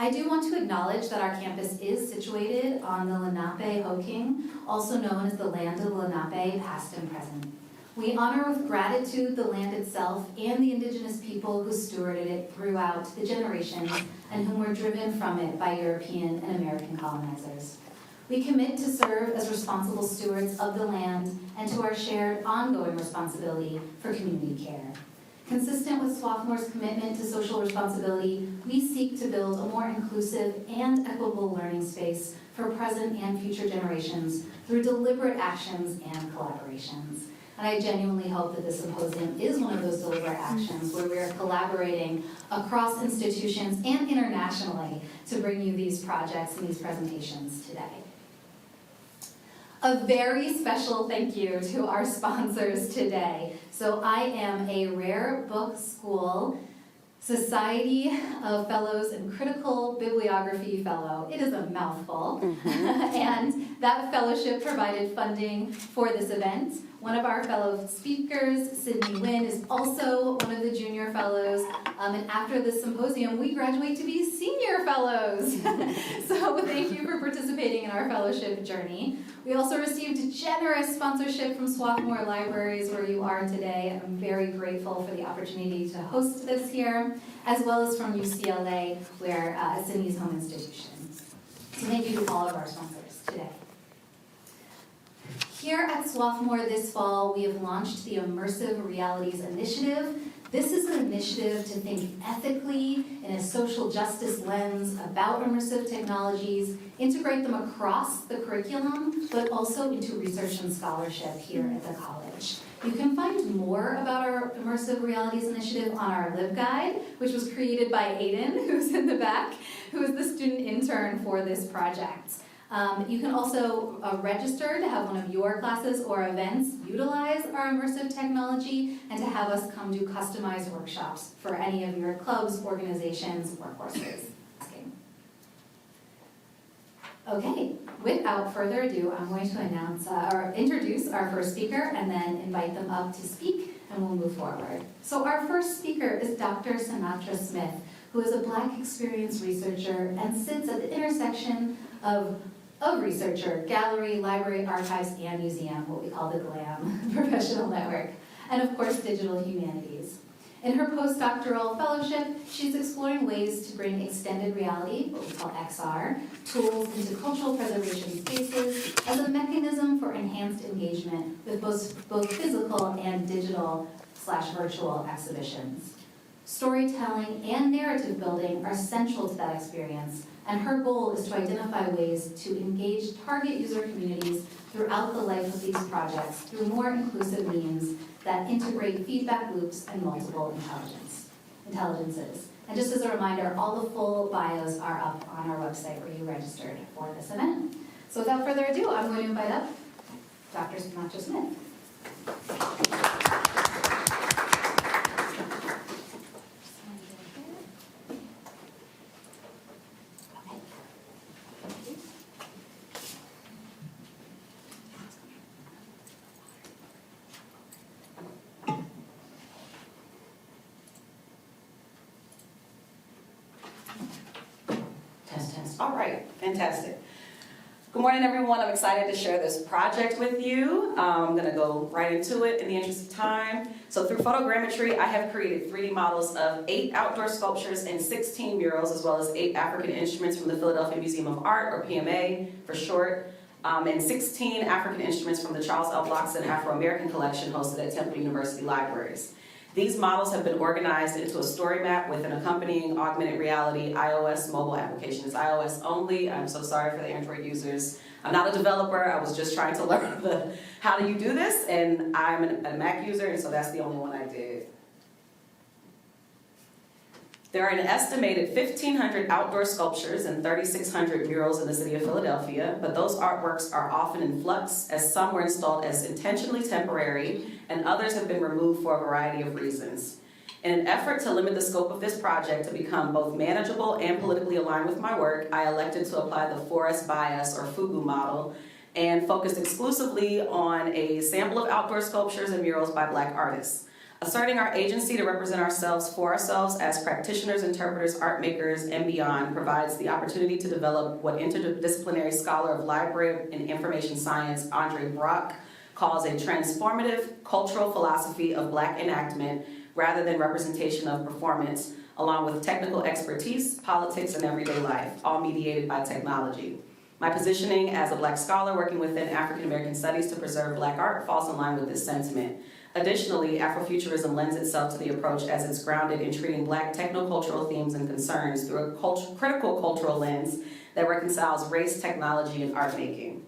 I do want to acknowledge that our campus is situated on the Lenape-Hoking, also known as the land of the Lenape, past and present. We honor with gratitude the land itself and the indigenous people who stewarded it throughout the generations and whom were driven from it by European and American colonizers. We commit to serve as responsible stewards of the land and to our shared ongoing responsibility for community care. Consistent with Swarthmore's commitment to social responsibility, we seek to build a more inclusive and equitable learning space for present and future generations through deliberate actions and collaborations. And I genuinely hope that this symposium is one of those deliberate actions where we are collaborating across institutions and internationally to bring you these projects and these presentations today. A very special thank you to our sponsors today. So I am a Rare Book School Society of Fellows and Critical Bibliography Fellow. It is a mouthful. And that fellowship provided funding for this event. One of our fellow speakers, Sydney Wynn, is also one of the junior fellows. And after this symposium, we graduate to be senior fellows. So thank you for participating in our fellowship journey. We also received generous sponsorship from Swarthmore Libraries, where you are today. I'm very grateful for the opportunity to host this here, as well as from UCLA, where Sydney's home institution. So thank you to all of our sponsors today. Here at Swarthmore this fall, we have launched the Immersive Realities Initiative. This is an initiative to think ethically in a social justice lens about immersive technologies, integrate them across the curriculum, but also into research and scholarship here at the college. You can find more about our Immersive Realities Initiative on our LibGuide, which was created by Aiden, who's in the back, who is the student intern for this project. You can also register to have one of your classes or events utilize our immersive technology and to have us come do customized workshops for any of your clubs, organizations, or courses. Okay, without further ado, I'm going to introduce our first speaker and then invite them up to speak, and we'll move forward. So our first speaker is Dr. Sinatra Smith, who is a Black experience researcher and sits at the intersection of researcher, gallery, library, archives, and museum, what we call the GLAM professional network, and of course, digital humanities. In her postdoctoral fellowship, she's exploring ways to bring extended reality, what we call XR, tools into cultural preservation spaces as a mechanism for enhanced engagement with both physical and digital/virtual exhibitions. Storytelling and narrative building are central to that experience, and her goal is to identify ways to engage target user communities throughout the life of these projects through more inclusive means that integrate feedback loops and multiple intelligences. And just as a reminder, all the full bios are up on our website where you registered for this event. So without further ado, I'm going to invite up Dr. Sinatra Smith. All right, fantastic. Good morning, everyone. I'm excited to share this project with you. I'm going to go right into it in the interest of time. So through photogrammetry, I have created 3D models of 8 outdoor sculptures and 16 murals, as well as 8 African instruments from the Philadelphia Museum of Art, or PMA for short, and 16 African instruments from the Charles L. Blockson Afro-American Collection hosted at Temple University Libraries. These models have been organized into a story map with an accompanying augmented reality iOS mobile application. It's iOS only. I'm so sorry for the Android users. I'm not a developer. I was just trying to learn how do you do this, and I'm a Mac user, and so that's the only one I did. There are an estimated 1,500 outdoor sculptures and 3,600 murals in the city of Philadelphia, but those artworks are often in flux, as some were installed as intentionally temporary, and others have been removed for a variety of reasons. In an effort to limit the scope of this project to become both manageable and politically aligned with my work, I elected to apply the 4S bias, or FUBU model, and focused exclusively on a sample of outdoor sculptures and murals by Black artists. Asserting our agency to represent ourselves for ourselves as practitioners, interpreters, art makers, and beyond provides the opportunity to develop what interdisciplinary scholar of library and information science Andre Brock calls a transformative cultural philosophy of Black enactment rather than representation of performance, along with technical expertise, politics, and everyday life, all mediated by technology. My positioning as a Black scholar working within African American studies to preserve Black art falls in line with this sentiment. Additionally, Afrofuturism lends itself to the approach as it's grounded in treating Black technocultural themes and concerns through a critical cultural lens that reconciles race, technology, and art making.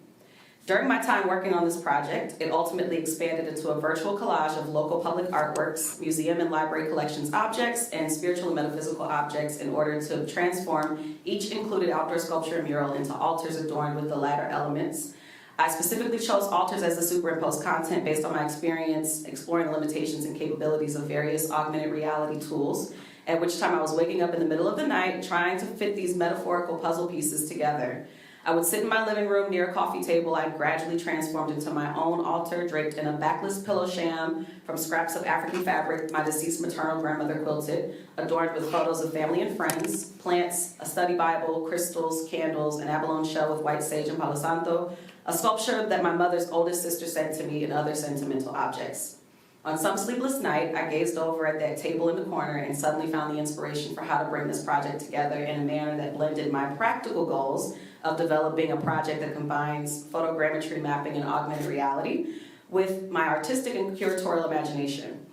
During my time working on this project, it ultimately expanded into a virtual collage of local public artworks, museum and library collections objects, and spiritual and metaphysical objects in order to transform each included outdoor sculpture and mural into altars adorned with the latter elements. I specifically chose altars as the superimposed content based on my experience exploring the limitations and capabilities of various augmented reality tools, at which time I was waking up in the middle of the night trying to fit these metaphorical puzzle pieces together. I would sit in my living room near a coffee table I gradually transformed into my own altar draped in a backless pillow sham from scraps of African fabric my deceased maternal grandmother quilted, adorned with photos of family and friends, plants, a study Bible, crystals, candles, an abalone shell with white sage and palo santo, a sculpture that my mother's oldest sister sent to me, and other sentimental objects. On some sleepless night, I gazed over at that table in the corner and suddenly found the inspiration for how to bring this project together in a manner that blended my practical goals of developing a project that combines photogrammetry mapping and augmented reality with my artistic and curatorial imagination.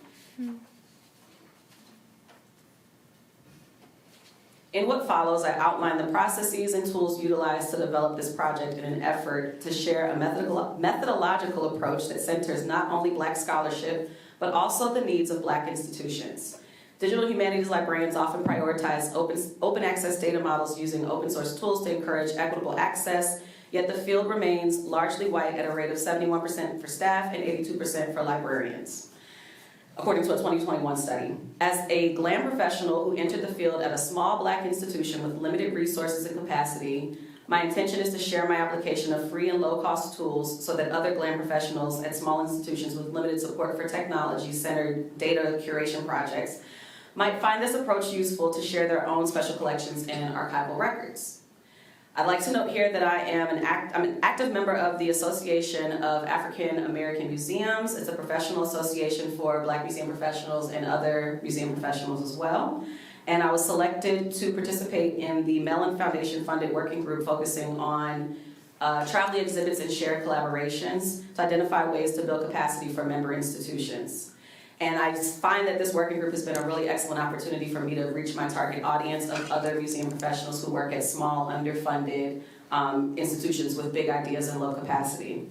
In what follows, I outline the processes and tools utilized to develop this project in an effort to share a methodological approach that centers not only Black scholarship, but also the needs of Black institutions. Digital humanities librarians often prioritize open access data models using open source tools to encourage equitable access, yet the field remains largely white at a rate of 71% for staff and 82% for librarians, according to a 2021 study. As a GLAM professional who entered the field at a small Black institution with limited resources and capacity, my intention is to share my application of free and low-cost tools so that other GLAM professionals at small institutions with limited support for technology-centered data curation projects might find this approach useful to share their own special collections and archival records. I'd like to note here that I'm an active member of the Association of African American Museums. It's a professional association for Black museum professionals and other museum professionals as well. And I was selected to participate in the Mellon Foundation funded working group focusing on traveling exhibits and shared collaborations to identify ways to build capacity for member institutions. And I find that this working group has been a really excellent opportunity for me to reach my target audience of other museum professionals who work at small, underfunded institutions with big ideas and low capacity.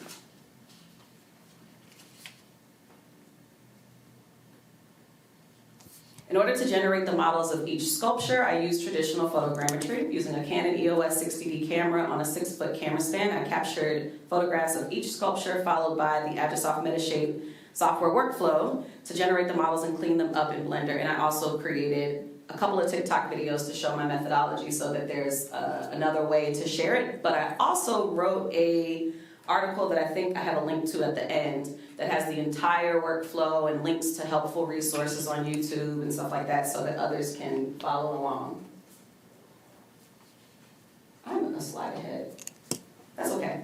In order to generate the models of each sculpture, I used traditional photogrammetry. Using a Canon EOS 60D camera on a 6-foot camera stand, I captured photographs of each sculpture followed by the Agisoft Metashape software workflow to generate the models and clean them up in Blender. And I also created a couple of TikTok videos to show my methodology so that there's another way to share it. But I also wrote an article that I think I have a link to at the end that has the entire workflow and links to helpful resources on YouTube and stuff like that so that others can follow along. I'm gonna slide ahead. That's okay.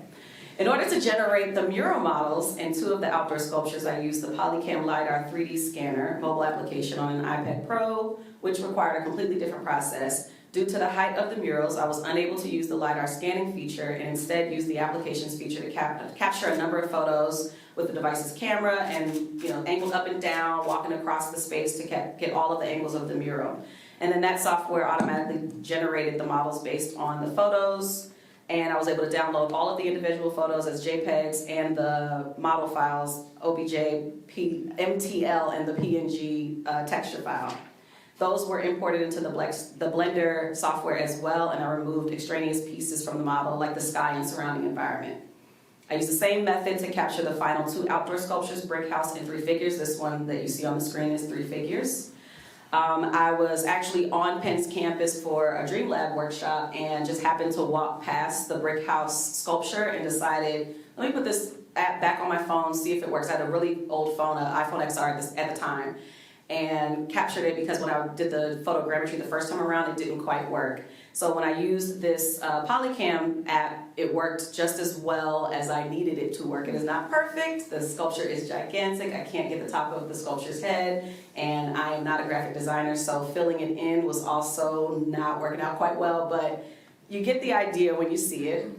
In order to generate the mural models and 2 of the outdoor sculptures, I used the Polycam LiDAR 3D scanner mobile application on an iPad Pro, which required a completely different process. Due to the height of the murals, I was unable to use the LiDAR scanning feature and instead used the applications feature to capture a number of photos with the device's camera and angled up and down, walking across the space to get all of the angles of the mural. And then that software automatically generated the models based on the photos, and I was able to download all of the individual photos as JPEGs and the model files, OBJ, MTL, and the PNG texture file. Those were imported into the Blender software as well, and I removed extraneous pieces from the model, like the sky and surrounding environment. I used the same method to capture the final 2 outdoor sculptures, Brick House and 3 Figures. This one that you see on the screen is 3 Figures. I was actually on Penn's campus for a Dream Lab workshop and just happened to walk past the Brick House sculpture and decided, let me put this app back on my phone, see if it works. I had a really old phone, an iPhone XR at the time. and captured it because when I did the photogrammetry the first time around, it didn't quite work. So when I used this Polycam app, it worked just as well as I needed it to work. It is not perfect. The sculpture is gigantic. I can't get the top of the sculpture's head, and I am not a graphic designer, so filling it in was also not working out quite well, but you get the idea when you see it.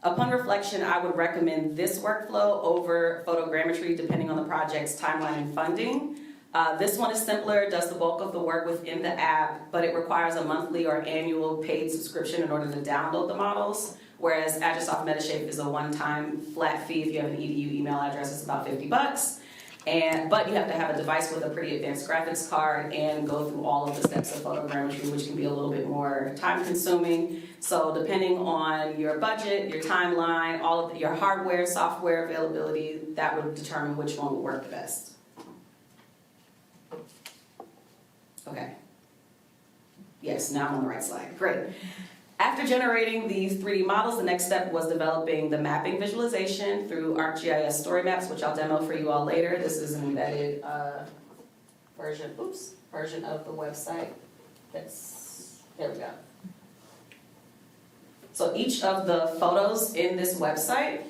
Upon reflection, I would recommend this workflow over photogrammetry depending on the project's timeline and funding. This one is simpler, does the bulk of the work within the app, but it requires a monthly or annual paid subscription in order to download the models, whereas Agisoft Metashape is a one-time flat fee. If you have an EDU email address, it's about $50. But you have to have a device with a pretty advanced graphics card and go through all of the steps of photogrammetry, which can be a little bit more time-consuming. So depending on your budget, your timeline, all of your hardware, software availability, that would determine which one will work the best. Okay. Yes, now I'm on the right slide. Great. After generating these 3D models, the next step was developing the mapping visualization through ArcGIS Story Maps, which I'll demo for you all later. This is an embedded version of the website. There we go. So each of the photos in this website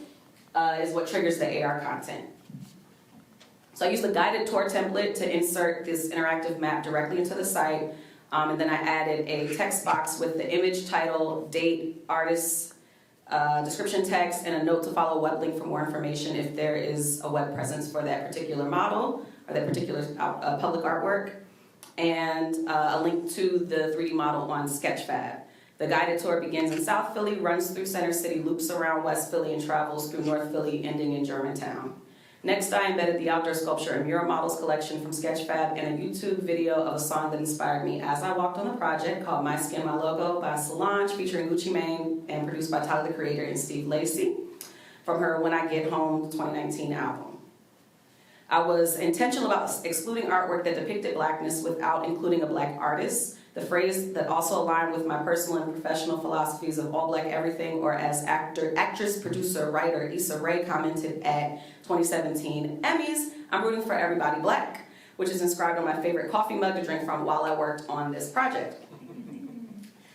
is what triggers the AR content. So I used the guided tour template to insert this interactive map directly into the site, and then I added a text box with the image, title, date, artist, description text, and a note to follow web link for more information if there is a web presence for that particular model or that particular public artwork, and a link to the 3D model on Sketchfab. The guided tour begins in South Philly, runs through Center City, loops around West Philly, and travels through North Philly, ending in Germantown. Next, I embedded the outdoor sculpture and mural models collection from Sketchfab and a YouTube video of a song that inspired me as I walked on the project called My Skin, My Logo by Solange, featuring Gucci Mane and produced by Tyler the Creator and Steve Lacy from her When I Get Home 2019 album. I was intentional about excluding artwork that depicted Blackness without including a Black artist. The phrase that also aligned with my personal and professional philosophies of all Black everything, or as actress, producer, writer Issa Rae commented at 2017 Emmys, I'm rooting for everybody Black, which is inscribed on my favorite coffee mug to drink from while I worked on this project.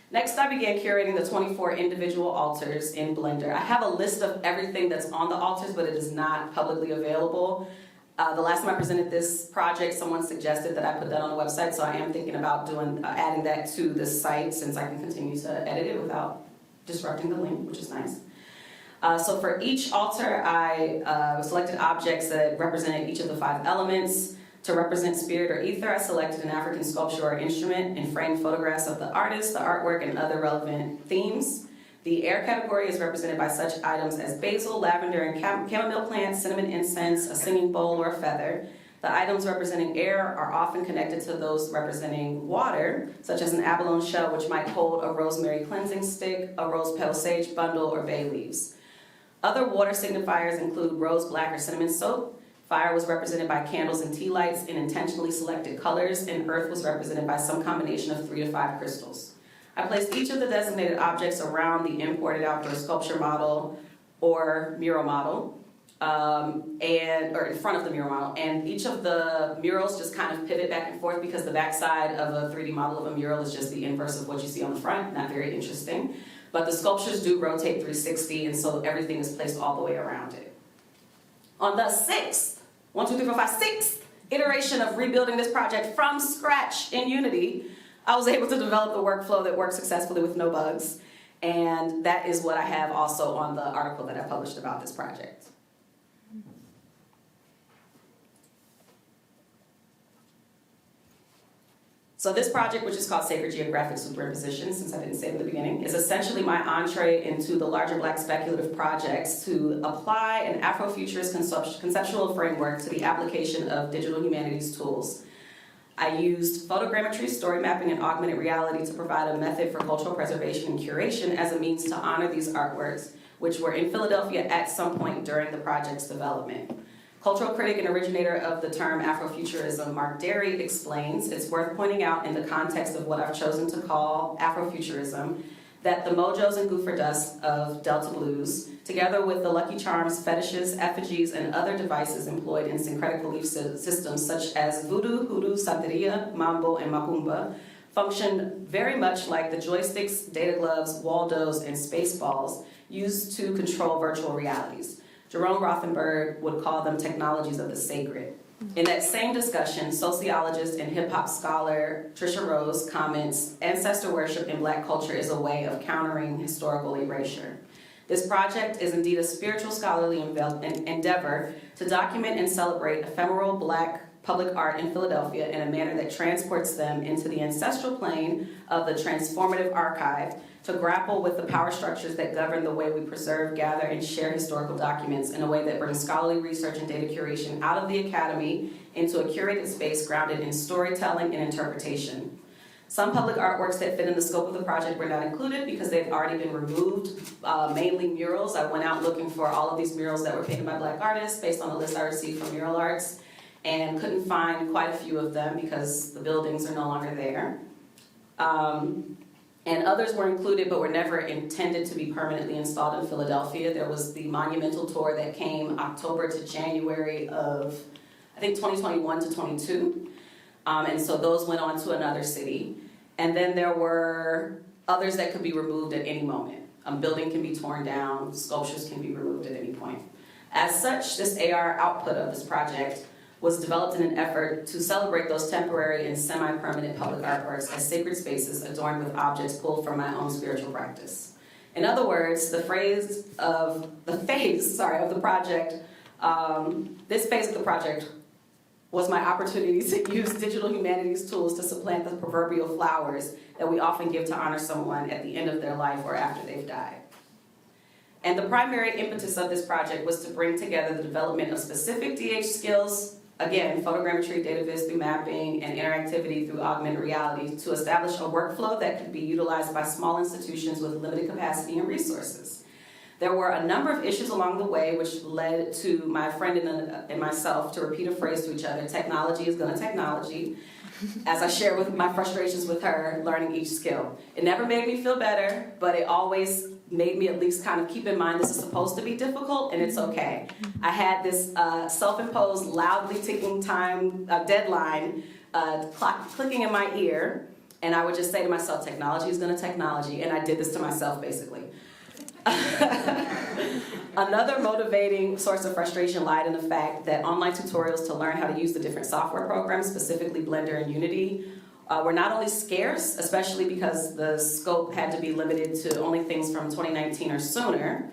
Next, I began curating the 24 individual altars in Blender. I have a list of everything that's on the altars, but it is not publicly available. The last time I presented this project, someone suggested that I put that on the website, so I am thinking about adding that to the site since I can continue to edit it without disrupting the link, which is nice. So for each altar, I selected objects that represented each of the 5 elements. To represent spirit or ether, I selected an African sculpture or instrument and framed photographs of the artist, the artwork, and other relevant themes. The air category is represented by such items as basil, lavender, and chamomile plants, cinnamon incense, a singing bowl, or a feather. The items representing air are often connected to those representing water, such as an abalone shell, which might hold a rosemary cleansing stick, a rose petal sage bundle, or bay leaves. Other water signifiers include rose, black, or cinnamon soap. Fire was represented by candles and tea lights in intentionally selected colors, and earth was represented by some combination of 3 to 5 crystals. I placed each of the designated objects around the imported outdoor sculpture model or mural model, or in front of the mural model, and each of the murals just kind of pivot back and forth because the backside of a 3D model of a mural is just the inverse of what you see on the front. Not very interesting. But the sculptures do rotate 360, and so everything is placed all the way around it. On the 6th iteration of rebuilding this project from scratch in Unity, I was able to develop the workflow that works successfully with no bugs, and that is what I have also on the article that I published about this project. So this project, which is called Sacred Geographic Superimposition, since I didn't say it at the beginning, is essentially my entree into the larger Black speculative projects to apply an Afrofuturist conceptual framework to the application of digital humanities tools. I used photogrammetry, story mapping, and augmented reality to provide a method for cultural preservation and curation as a means to honor these artworks, which were in Philadelphia at some point during the project's development. Cultural critic and originator of the term Afrofuturism, Mark Derry, explains, it's worth pointing out in the context of what I've chosen to call Afrofuturism, that the Mojos and Goofer Dust of Delta Blues, together with the Lucky Charms, fetishes, effigies, and other devices employed in syncretic belief systems such as voodoo, hoodoo, santeria, mambo, and macumba, function very much like the joysticks, data gloves, Waldos, and spaceballs used to control virtual realities. Jerome Rothenberg would call them technologies of the sacred. In that same discussion, sociologist and hip-hop scholar Trisha Rose comments, ancestor worship in Black culture is a way of countering historical erasure. This project is indeed a spiritual scholarly endeavor to document and celebrate ephemeral Black public art in Philadelphia in a manner that transports them into the ancestral plane of the transformative archive to grapple with the power structures that govern the way we preserve, gather, and share historical documents in a way that brings scholarly research and data curation out of the academy into a curated space grounded in storytelling and interpretation. Some public artworks that fit in the scope of the project were not included because they've already been removed, mainly murals. I went out looking for all of these murals that were painted by Black artists based on a list I received from Mural Arts, and couldn't find quite a few of them because the buildings are no longer there. And others were included but were never intended to be permanently installed in Philadelphia. There was the monumental tour that came October to January of, I think, 2021 to 22. And so those went on to another city. And then there were others that could be removed at any moment. A building can be torn down, sculptures can be removed at any point. As such, this AR output of this project was developed in an effort to celebrate those temporary and semi-permanent public artworks as sacred spaces adorned with objects pulled from my own spiritual practice. In other words, this phase of the project was my opportunity to use digital humanities tools to supplant the proverbial flowers that we often give to honor someone at the end of their life or after they've died. And the primary impetus of this project was to bring together the development of specific DH skills, again, photogrammetry, data viz through mapping, and interactivity through augmented reality to establish a workflow that could be utilized by small institutions with limited capacity and resources. There were a number of issues along the way which led to my friend and myself to repeat a phrase to each other: technology is gonna technology, as I shared with my frustrations with her learning each skill. It never made me feel better, but it always made me at least kind of keep in mind this is supposed to be difficult and it's okay. I had this self-imposed, loudly ticking time deadline clock clicking in my ear, and I would just say to myself, technology is gonna technology, and I did this to myself basically. Another motivating source of frustration lied in the fact that online tutorials to learn how to use the different software programs, specifically Blender and Unity, were not only scarce, especially because the scope had to be limited to only things from 2019 or sooner,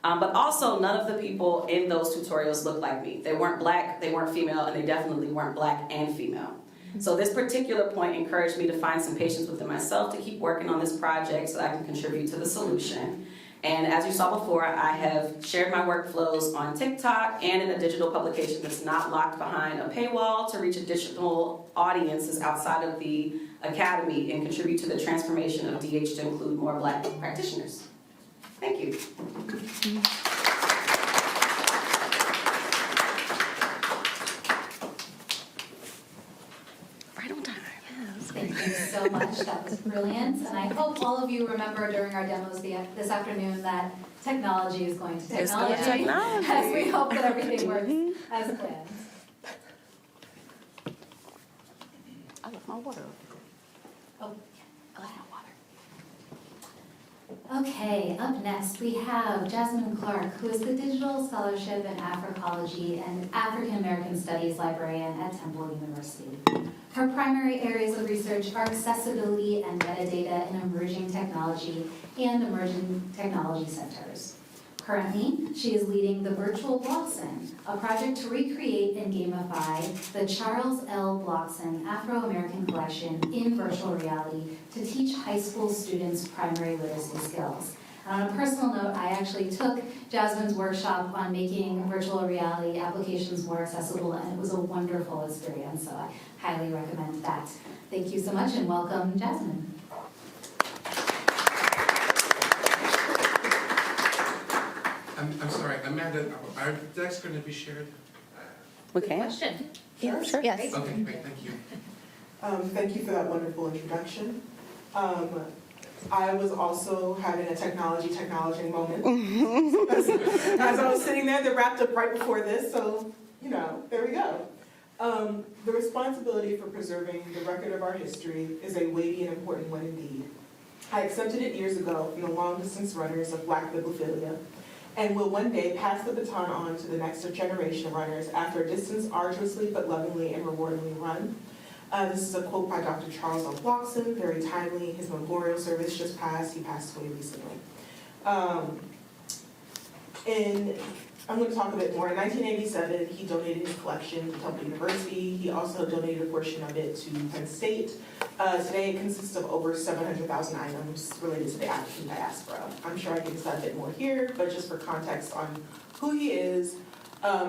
but also none of the people in those tutorials looked like me. They weren't Black, they weren't female, and they definitely weren't Black and female. So this particular point encouraged me to find some patience within myself to keep working on this project so that I can contribute to the solution. And as you saw before, I have shared my workflows on TikTok and in a digital publication that's not locked behind a paywall to reach additional audiences outside of the academy and contribute to the transformation of DH to include more Black practitioners. Thank you. Right on time. Thank you so much. That was brilliant. And I hope all of you remember during our demos this afternoon that technology is going to technology. It's going to technology. As we hope that everything works as planned. I left my water. Oh. I left my water. Okay, up next we have Jasmine Clark, who is the Digital Scholarship in Africology and African American Studies Librarian at Temple University. Her primary areas of research are accessibility and metadata in emerging technology and emerging technology centers. Currently, she is leading the Virtual Blockson, a project to recreate and gamify the Charles L. Blockson Afro-American Collection in virtual reality to teach high school students primary literacy skills. And on a personal note, I actually took Jasmine's workshop on making virtual reality applications more accessible, and it was a wonderful experience, so I highly recommend that. Thank you so much, and welcome, Jasmine. I'm sorry, Amanda, are decks going to be shared? We can. Question. Yeah, sure. Yes. Okay, great, thank you. Thank you for that wonderful introduction. I was also having a technology moment. As I was sitting there, they wrapped up right before this, so, there we go. The responsibility for preserving the record of our history is a weighty and important one indeed. I accepted it years ago from the long-distance runners of Black bibliophilia, and will one day pass the baton on to the next generation of runners after a distance arduously but lovingly and rewardingly run. This is a quote by Dr. Charles L. Blockson, very timely. His memorial service just passed. He passed away recently. I'm going to talk a bit more. In 1987, he donated his collection to Temple University. He also donated a portion of it to Penn State. Today, it consists of over 700,000 items related to the African diaspora. I'm sure I can say a bit more here, but just for context on who he is,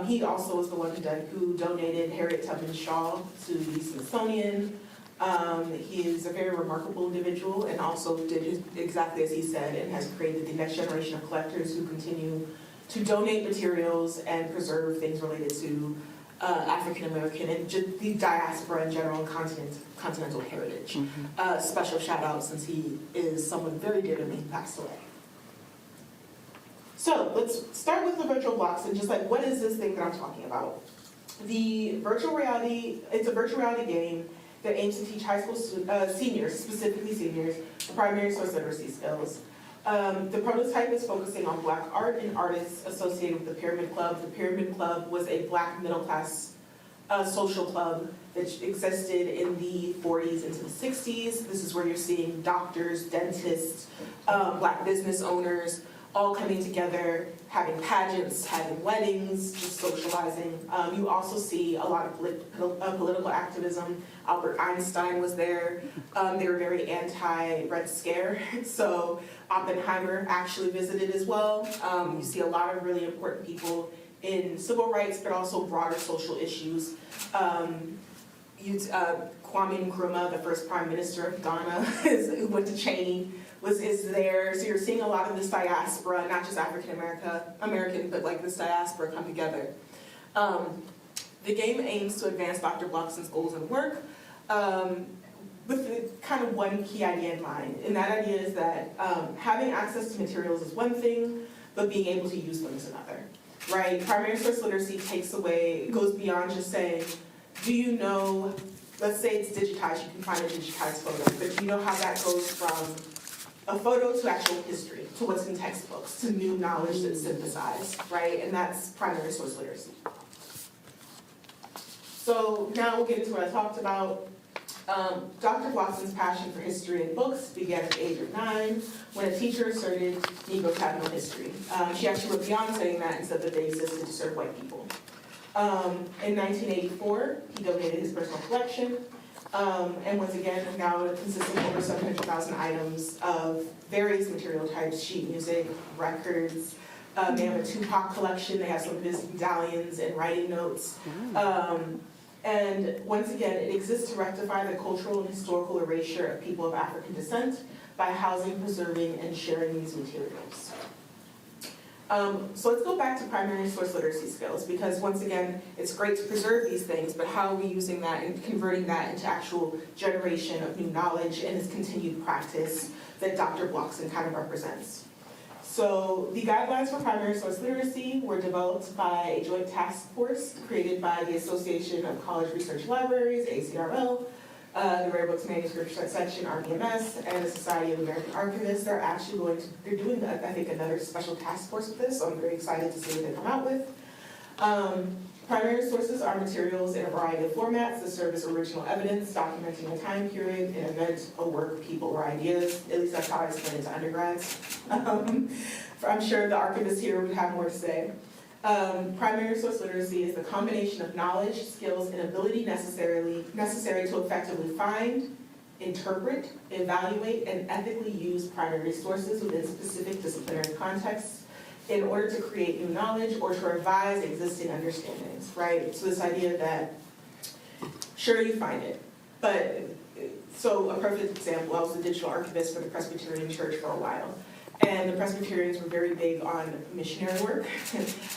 he also was the one who donated Harriet Tubman Shaw to the Smithsonian. He is a very remarkable individual and also did exactly as he said and has created the next generation of collectors who continue to donate materials and preserve things related to African American and just the diaspora in general and continental heritage. Special shout out since he is someone very dear to me who passed away. So let's start with the virtual blocks and just like, what is this thing that I'm talking about? The virtual reality, it's a virtual reality game that aims to teach high school seniors, specifically seniors, primary source literacy skills. The prototype is focusing on Black art and artists associated with the Pyramid Club. The Pyramid Club was a Black middle-class social club that existed in the 40s into the 60s. This is where you're seeing doctors, dentists, Black business owners, all coming together, having pageants, having weddings, just socializing. You also see a lot of political activism. Albert Einstein was there. They were very anti-Red Scare, so Oppenheimer actually visited as well. You see a lot of really important people in civil rights, but also broader social issues. Kwame Nkrumah, the first prime minister of Ghana, who went to Cheney, is there. So you're seeing a lot of this diaspora, not just African American, but like this diaspora come together. The game aims to advance Dr. Blockson's goals and work with kind of one key idea in mind. And that idea is that having access to materials is one thing, but being able to use them is another, right? Primary source literacy goes beyond just saying, do you know, let's say it's digitized, you can find a digitized photo, but do you know how that goes from a photo to actual history, to what's in textbooks, to new knowledge that's synthesized, right? And that's primary source literacy. So now we'll get into what I talked about. Dr. Blockson's passion for history and books began at the age of 9 when a teacher asserted Negro had no history. She actually went beyond saying that and said that they existed to serve white people. In 1984, he donated his personal collection. And once again, now it consists of over 700,000 items of various material types, sheet music, records. They have a Tupac collection. They have some of his medallions and writing notes. And once again, it exists to rectify the cultural and historical erasure of people of African descent by housing, preserving, and sharing these materials. So let's go back to primary source literacy skills, because once again, it's great to preserve these things, but how are we using that and converting that into actual generation of new knowledge and this continued practice that Dr. Blockson kind of represents? So the guidelines for primary source literacy were developed by a joint task force created by the Association of College Research Libraries, ACRL, the Rare Books Manuscript Section, RBMS, and the Society of American Archivists. They're doing, I think, another special task force with this, so I'm very excited to see what they come out with. Primary sources are materials in a variety of formats that serve as original evidence, documenting a time period, an event, a work, people, or ideas. At least that's how I explain it to undergrads. I'm sure the archivists here would have more to say. Primary source literacy is the combination of knowledge, skills, and ability necessary to effectively find, interpret, evaluate, and ethically use primary sources within specific disciplinary contexts in order to create new knowledge or to revise existing understandings, right? So this idea that, sure, you find it, but, so a perfect example, I was a digital archivist for the Presbyterian Church for a while. And the Presbyterians were very big on missionary work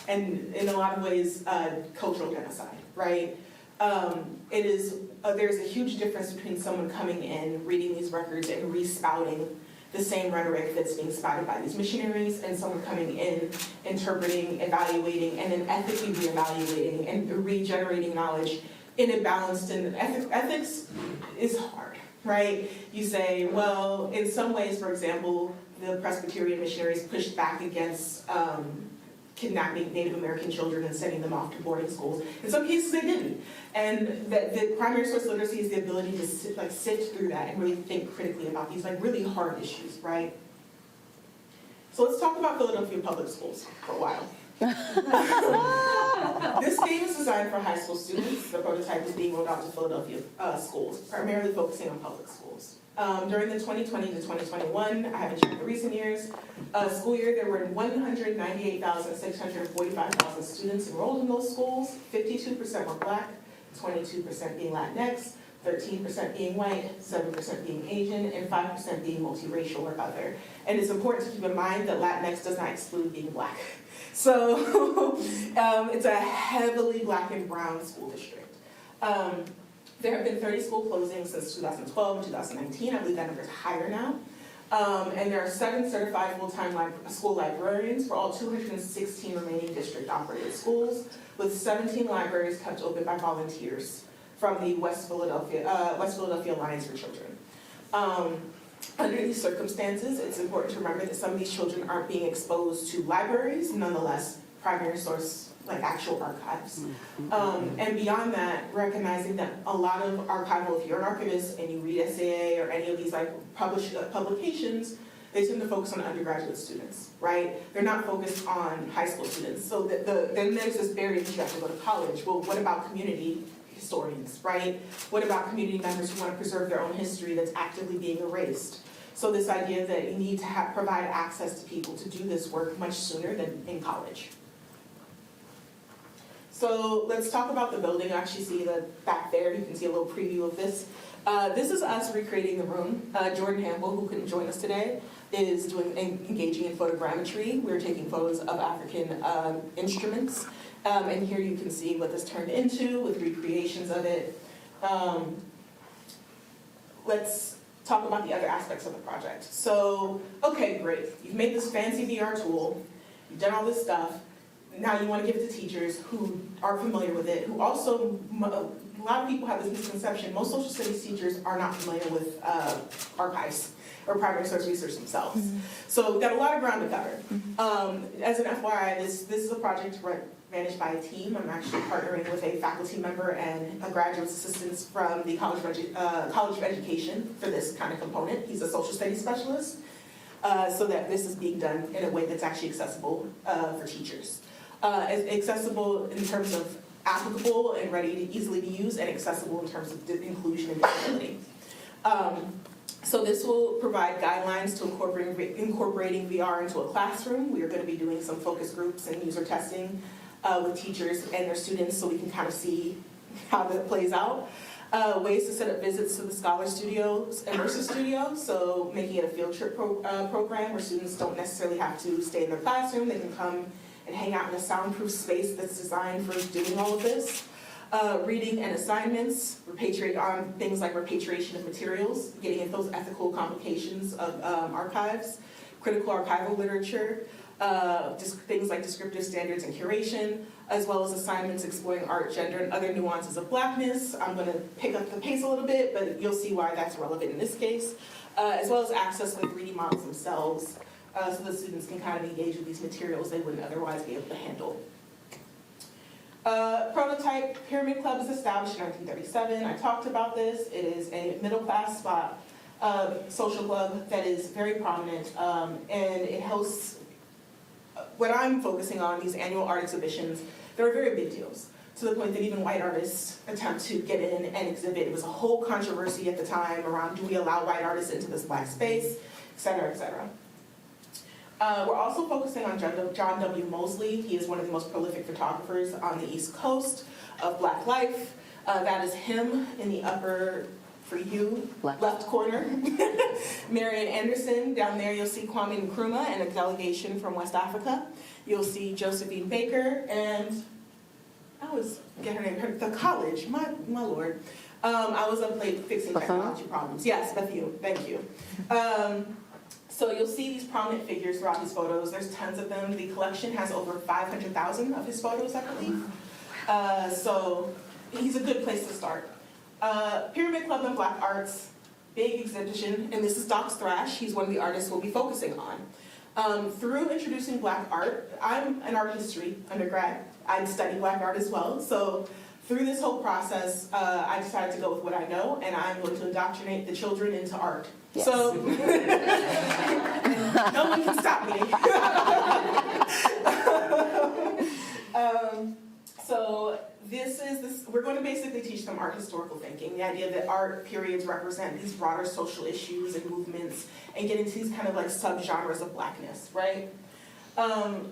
and in a lot of ways, cultural genocide, right? There's a huge difference between someone coming in, reading these records and respouting the same rhetoric that's being spouted by these missionaries, and someone coming in, interpreting, evaluating, and then ethically reevaluating and regenerating knowledge in a balanced, and ethics is hard, right? You say, well, in some ways, for example, the Presbyterian missionaries pushed back against kidnapping Native American children and sending them off to boarding schools. In some cases, they didn't. And the primary source literacy is the ability to sift through that and really think critically about these really hard issues, right? So let's talk about Philadelphia public schools for a while. This game is designed for high school students. The prototype is being rolled out to Philadelphia schools, primarily focusing on public schools. During the 2020 to 2021, I haven't checked the recent years, school year, there were 198,645,000 students enrolled in those schools. 52% were Black, 22% being Latinx, 13% being white, 7% being Asian, and 5% being multiracial or other. And it's important to keep in mind that Latinx does not exclude being Black. So it's a heavily Black and brown school district. There have been 30 school closings since 2012 and 2019. I believe that number is higher now. And there are 7 certified full-time school librarians for all 216 remaining district-operated schools, with 17 libraries kept open by volunteers from the West Philadelphia Alliance for Children. Under these circumstances, it's important to remember that some of these children aren't being exposed to libraries, nonetheless, primary source, actual archives. And beyond that, recognizing that a lot of archival, if you're an archivist and you read SAA or any of these publications, they tend to focus on undergraduate students, right? They're not focused on high school students. So then there's this barrier that you have to go to college. Well, what about community historians, right? What about community members who want to preserve their own history that's actively being erased? So this idea that you need to provide access to people to do this work much sooner than in college. So let's talk about the building. You actually see back there, you can see a little preview of this. This is us recreating the room. Jordan Hamble, who couldn't join us today, is engaging in photogrammetry. We're taking photos of African instruments. And here you can see what this turned into with recreations of it. Let's talk about the other aspects of the project. So, okay, great. You've made this fancy VR tool. You've done all this stuff. Now you want to give it to teachers who are familiar with it, who also, a lot of people have this misconception, most social studies teachers are not familiar with archives or primary source research themselves. Mm-hmm. So we've got a lot of ground to cover. Mm-hmm. As an FYI, this is a project managed by a team. I'm actually partnering with a faculty member and a graduate assistant from the College of Education for this kind of component. He's a social studies specialist, so that this is being done in a way that's actually accessible for teachers. Accessible in terms of applicable and ready to easily be used, and accessible in terms of inclusion and disability. So this will provide guidelines to incorporating VR into a classroom. We are going to be doing some focus groups and user testing with teachers and their students, so we can kind of see how that plays out. Ways to set up visits to the Scholar Studio's Immersive Studio, so making it a field trip program where students don't necessarily have to stay in their classroom. They can come and hang out in a soundproof space that's designed for doing all of this. Reading and assignments, on things like repatriation of materials, getting into those ethical complications of archives, critical archival literature, things like descriptive standards and curation, as well as assignments exploring art, gender, and other nuances of Blackness. I'm going to pick up the pace a little bit, but you'll see why that's relevant in this case, as well as access to the 3D models themselves, so the students can kind of engage with these materials they wouldn't otherwise be able to handle. Prototype Pyramid Club was established in 1937. I talked about this. It is a middle-class spot social club that is very prominent, and it hosts what I'm focusing on, these annual art exhibitions. They're very big deals, to the point that even white artists attempt to get in and exhibit. It was a whole controversy at the time around, do we allow white artists into this Black space, et cetera, et cetera. We're also focusing on John W. Mosley. He is one of the most prolific photographers on the East Coast of Black life. That is him in the upper, for you, left corner. Marian Anderson. Down there you'll see Kwame Nkrumah and a delegation from West Africa. You'll see Josephine Baker and, I was getting her name, the college, my lord. I was up late fixing technology problems. Yes, Bethune, thank you. So you'll see these prominent figures throughout his photos. There's tons of them. The collection has over 500,000 of his photos, I believe. So he's a good place to start. Pyramid Club and Black Arts, big exhibition, and this is Doc's Thrash. He's one of the artists we'll be focusing on. Through introducing Black art, I'm an art history undergrad. I study Black art as well. So through this whole process, I decided to go with what I know, and I'm going to indoctrinate the children into art. Yes. So no one can stop me. So we're going to basically teach them art historical thinking, the idea that art periods represent these broader social issues and movements, and get into these kind of like subgenres of Blackness, right?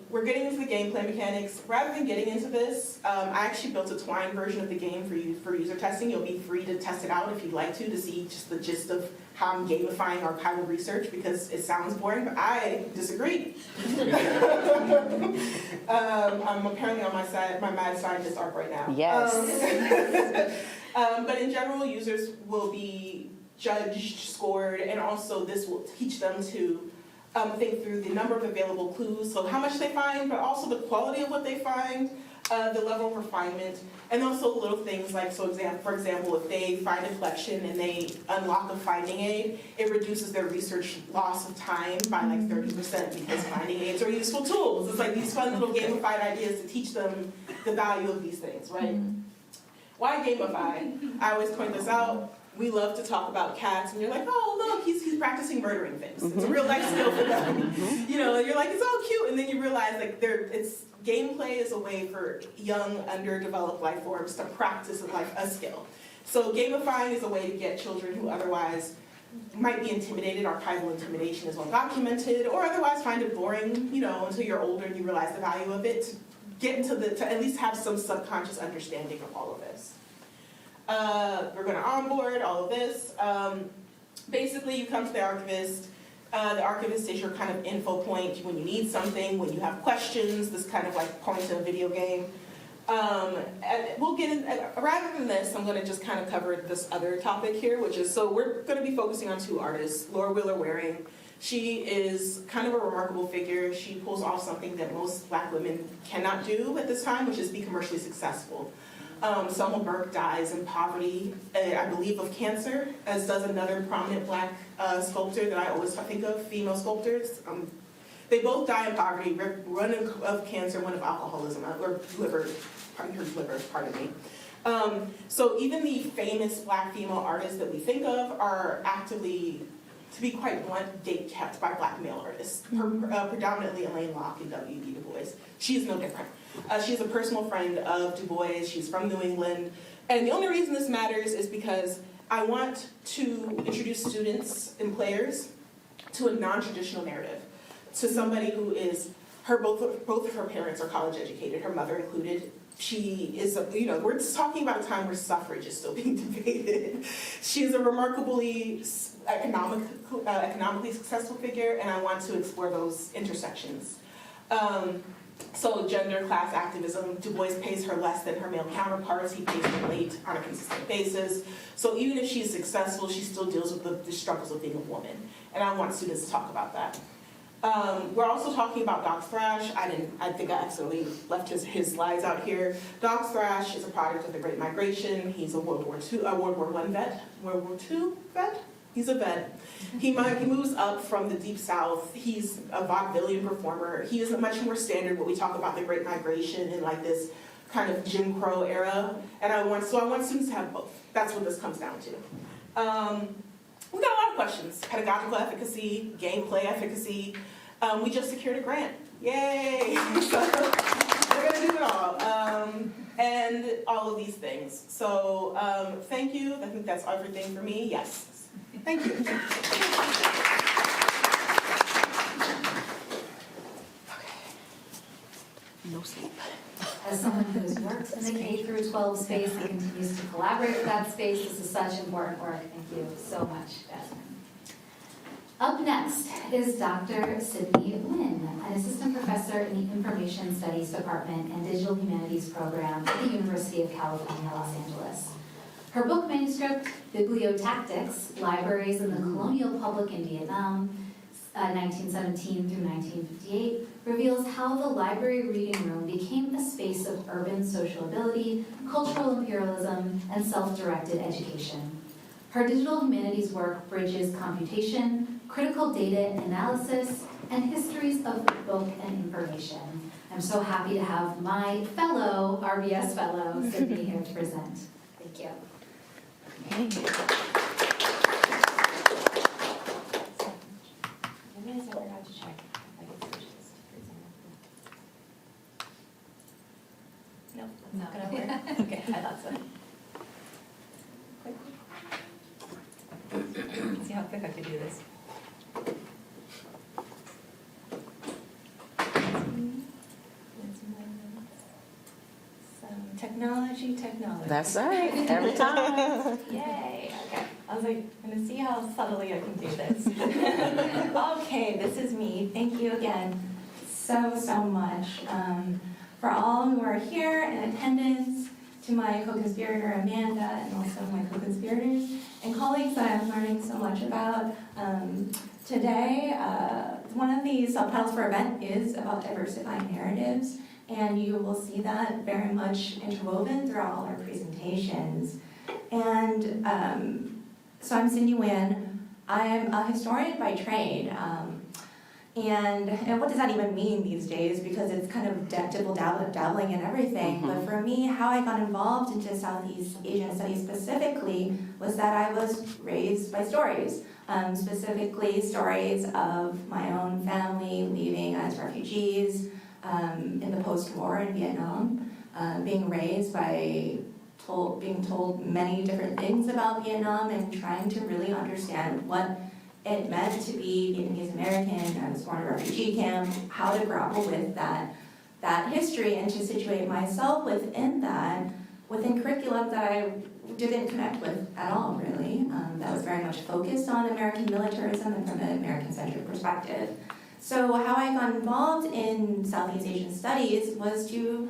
We're getting into the gameplay mechanics. Rather than getting into this, I actually built a Twine version of the game for user testing. You'll be free to test it out if you'd like to see just the gist of how I'm gamifying archival research, because it sounds boring, but I disagree. I'm apparently on my side, my mad scientist arc right now. Yes. But in general, users will be judged, scored, and also this will teach them to think through the number of available clues, so how much they find, but also the quality of what they find, the level of refinement, and also little things like, for example, if they find a collection and they unlock a finding aid, it reduces their research loss of time by like 30% because finding aids are useful tools. It's like these fun little gamified ideas to teach them the value of these things, right? Why gamify? I always point this out. We love to talk about cats, and you're like, oh, look, he's practicing murdering things. It's a real life skill for them. You know, you're like, it's all cute, and then you realize like gameplay is a way for young, underdeveloped life forms to practice a skill. So gamifying is a way to get children who otherwise might be intimidated. Archival intimidation is well documented, or otherwise find it boring, you know, until you're older and you realize the value of it, to get into to at least have some subconscious understanding of all of this. We're going to onboard all of this. Basically, you come to the archivist. The archivist is your kind of info point when you need something, when you have questions, this kind of like point to a video game. And we'll get in, rather than this, I'm going to just kind of cover this other topic here, which is, so we're going to be focusing on two artists, Laura Wheeler-Waring. She is kind of a remarkable figure. She pulls off something that most Black women cannot do at this time, which is be commercially successful. Selma Burke dies in poverty, I believe of cancer, as does another prominent Black sculptor that I always think of, female sculptors. They both die in poverty, one of cancer, one of alcoholism, or liver, pardon me. So even the famous Black female artists that we think of are actively, to be quite blunt, gate-kept by Black male artists, predominantly Elaine Locke and W.E. Du Bois. She is no different. She's a personal friend of Du Bois. She's from New England. And the only reason this matters is because I want to introduce students and players to a non-traditional narrative, to somebody who is, both of her parents are college educated, her mother included. She is, we're just talking about a time where suffrage is still being debated. She's a remarkably economically successful figure, and I want to explore those intersections. So gender, class activism, Du Bois pays her less than her male counterparts. He pays her late on a consistent basis. So even if she's successful, she still deals with the struggles of being a woman. And I want students to talk about that. We're also talking about Doc's Thrash. I think I accidentally left his slides out here. Doc's Thrash is a product of the Great Migration. He's a World War I vet, World War II vet. He's a vet. He moves up from the Deep South. He's a vaudevillian performer. He is much more standard when we talk about the Great Migration and like this kind of Jim Crow era. And I want students to have both. That's what this comes down to. We got a lot of questions. Pedagogical efficacy, gameplay efficacy. We just secured a grant. Yay! So we're gonna do it all. And all of these things. So thank you. I think that's everything for me. Yes. Thank you. Okay. No sleep. As someone who's worked in the K-12 space and continues to collaborate with that space, this is such important work. Thank you so much, Jasmine. Up next is Dr. Sydney Wynn, an assistant professor in the Information Studies Department and Digital Humanities Program at the University of California, Los Angeles. Her book manuscript, Bibliotactics, Libraries in the Colonial Public in Vietnam, 1917 through 1958, reveals how the library reading room became a space of urban sociability, cultural imperialism, and self-directed education. Her digital humanities work bridges computation, critical data analysis, and histories of book and information. I'm so happy to have my fellow, RBS fellow, Sydney here to present. Thank you. Hey. I forgot to check if I could switch this to presenter. Nope, that's not gonna work. Okay, I thought so. Quick. See how quick I could do this. Technology. That's right, every time. Yay, okay. I was like, I'm gonna see how subtly I can do this. Okay, this is me. Thank you again so much for all who are here in attendance, to my co-conspirator Amanda, and also my co-conspirators and colleagues that I'm learning so much about. Today, one of the subtitles for our event is about diversifying narratives. And you will see that very much interwoven throughout all our presentations. And so I'm Cindy Nguyen. I'm a historian by trade. And what does that even mean these days? Because it's kind of dabbling in everything. Mm-hmm. But for me, how I got involved into Southeast Asian studies specifically was that I was raised by stories. Specifically stories of my own family leaving as refugees, in the post-war in Vietnam, being raised by being told many different things about Vietnam and trying to really understand what it meant to be Vietnamese American. I was born in a refugee camp, how to grapple with that history and to situate myself within that, within curriculum that I didn't connect with at all, really. That was very much focused on American militarism and from an American-centric perspective. So how I got involved in Southeast Asian studies was to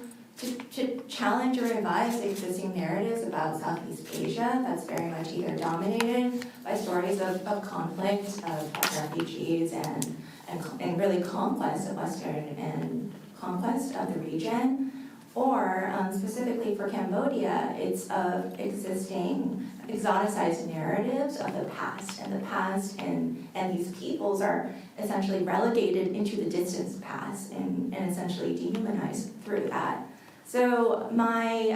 challenge or revise existing narratives about Southeast Asia that's very much either dominated by stories of conflict, of refugees, and really conquest of Western and conquest of the region. Or specifically for Cambodia, it's of existing exoticized narratives of the past. And the past and these peoples are essentially relegated into the distant past and essentially dehumanized through that. So my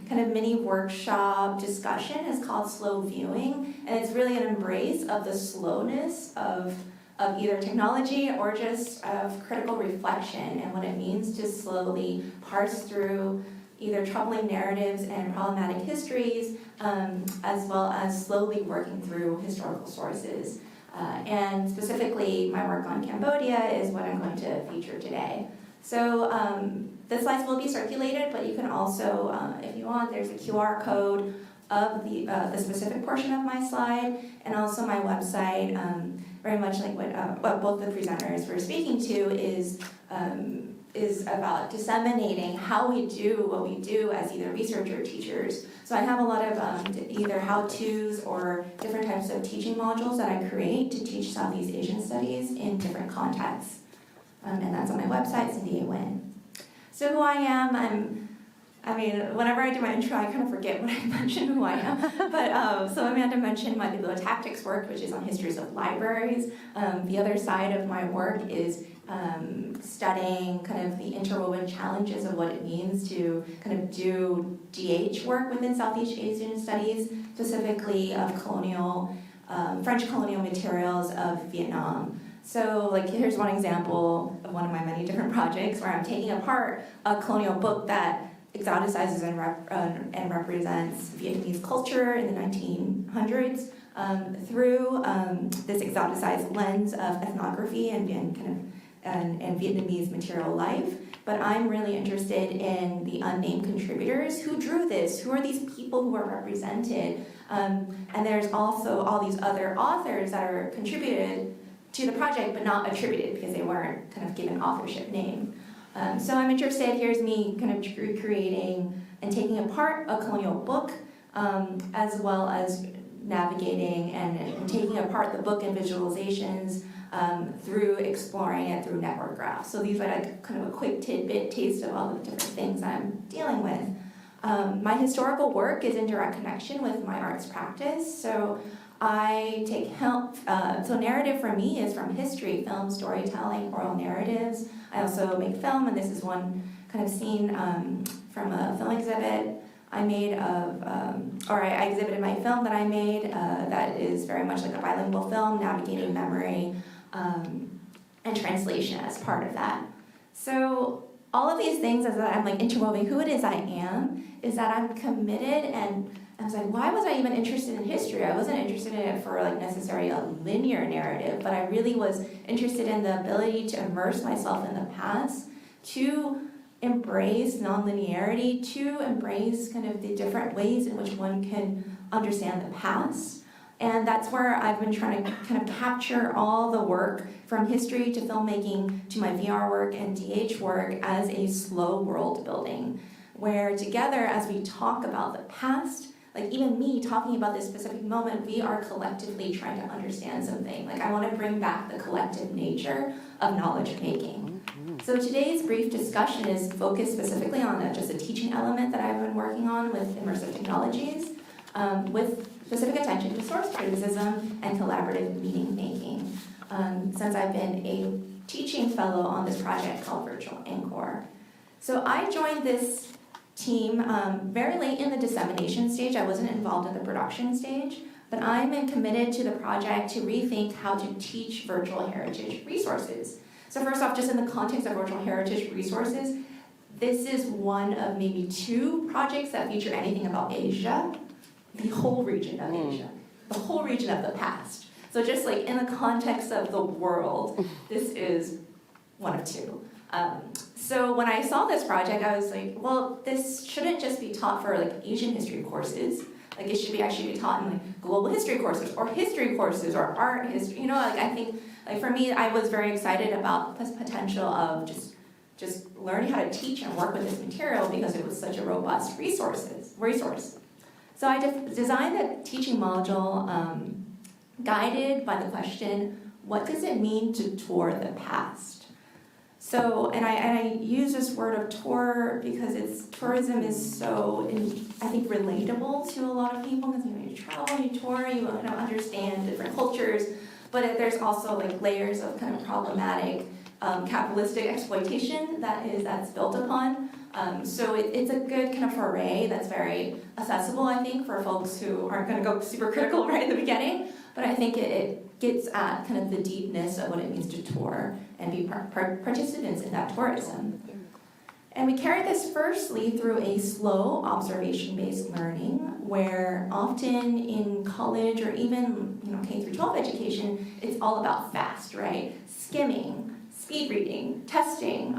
kind of mini workshop discussion is called Slow Viewing, and it's really an embrace of the slowness of either technology or just of critical reflection and what it means to slowly parse through either troubling narratives and problematic histories, as well as slowly working through historical sources. And specifically, my work on Cambodia is what I'm going to feature today. So the slides will be circulated, but you can also, if you want, there's a QR code of the specific portion of my slide, and also my website. Very much like what both the presenters were speaking to is about disseminating how we do what we do as either researcher or teachers. So I have a lot of either how-tos or different types of teaching modules that I create to teach Southeast Asian studies in different contexts. And that's on my website, Cindy Nguyen. So who I am, whenever I do my intro, I kind of forget when I mention who I am. But so Amanda mentioned my bibliotactics work, which is on histories of libraries. The other side of my work is studying kind of the interwoven challenges of what it means to kind of do DH work within Southeast Asian studies, specifically of French colonial materials of Vietnam. So like here's one example of one of my many different projects where I'm taking apart a colonial book that exoticizes and represents Vietnamese culture in the 1900s through this exoticized lens of ethnography and Vietnamese material life. But I'm really interested in the unnamed contributors. Who drew this? Who are these people who are represented? And there's also all these other authors that are contributed to the project but not attributed because they weren't kind of given authorship name. So I'm interested, here's me kind of recreating and taking apart a colonial book, as well as navigating and taking apart the book and visualizations through exploring it through network graphs. So these are like kind of a quick tidbit taste of all the different things I'm dealing with. My historical work is in direct connection with my arts practice, so I take help. So narrative for me is from history, film, storytelling, oral narratives. I also make film, and this is one kind of scene from a film exhibit I made of, I exhibited my film that I made that is very much like a bilingual film, navigating memory and translation as part of that. So all of these things, as I'm like interwoven who it is I am, is that I'm committed, and I was like, why was I even interested in history? I wasn't interested in it for like necessarily a linear narrative, but I really was interested in the ability to immerse myself in the past, to embrace nonlinearity, to embrace kind of the different ways in which one can understand the past. And that's where I've been trying to kind of capture all the work from history to filmmaking to my VR work and DH work as a slow world building, where together as we talk about the past, like even me talking about this specific moment, we are collectively trying to understand something. Like I want to bring back the collective nature of knowledge making. So today's brief discussion is focused specifically on just a teaching element that I've been working on with immersive technologies, with specific attention to source criticism and collaborative meaning making, since I've been a teaching fellow on this project called Virtual and So I joined this team very late in the dissemination stage. I wasn't involved in the production stage, but I'm committed to the project to rethink how to teach virtual heritage resources. So first off, just in the context of virtual heritage resources, this is one of maybe 2 projects that feature anything about Asia, the whole region of Asia, the whole region of the past. So just like in the context of the world, this is one of 2. So when I saw this project, I was like, well, this shouldn't just be taught for like Asian history courses. Like it should be actually be taught in like global history courses or art history. You know, like I think, like for me, I was very excited about the potential of just learning how to teach and work with this material because it was such a robust resource. So I designed the teaching module guided by the question, what does it mean to tour the past? So, and I use this word of tour because tourism is so, I think, relatable to a lot of people because you travel, you tour, you kind of understand different cultures, but there's also like layers of kind of problematic capitalistic exploitation that's built upon. So it's a good kind of foray that's very accessible, I think, for folks who aren't going to go super critical right in the beginning, but I think it gets at kind of the deepness of what it means to tour and be participants in that tourism. And we carried this firstly through a slow observation-based learning, where often in college or even K through 12 education, it's all about fast, right? Skimming, speed reading, testing,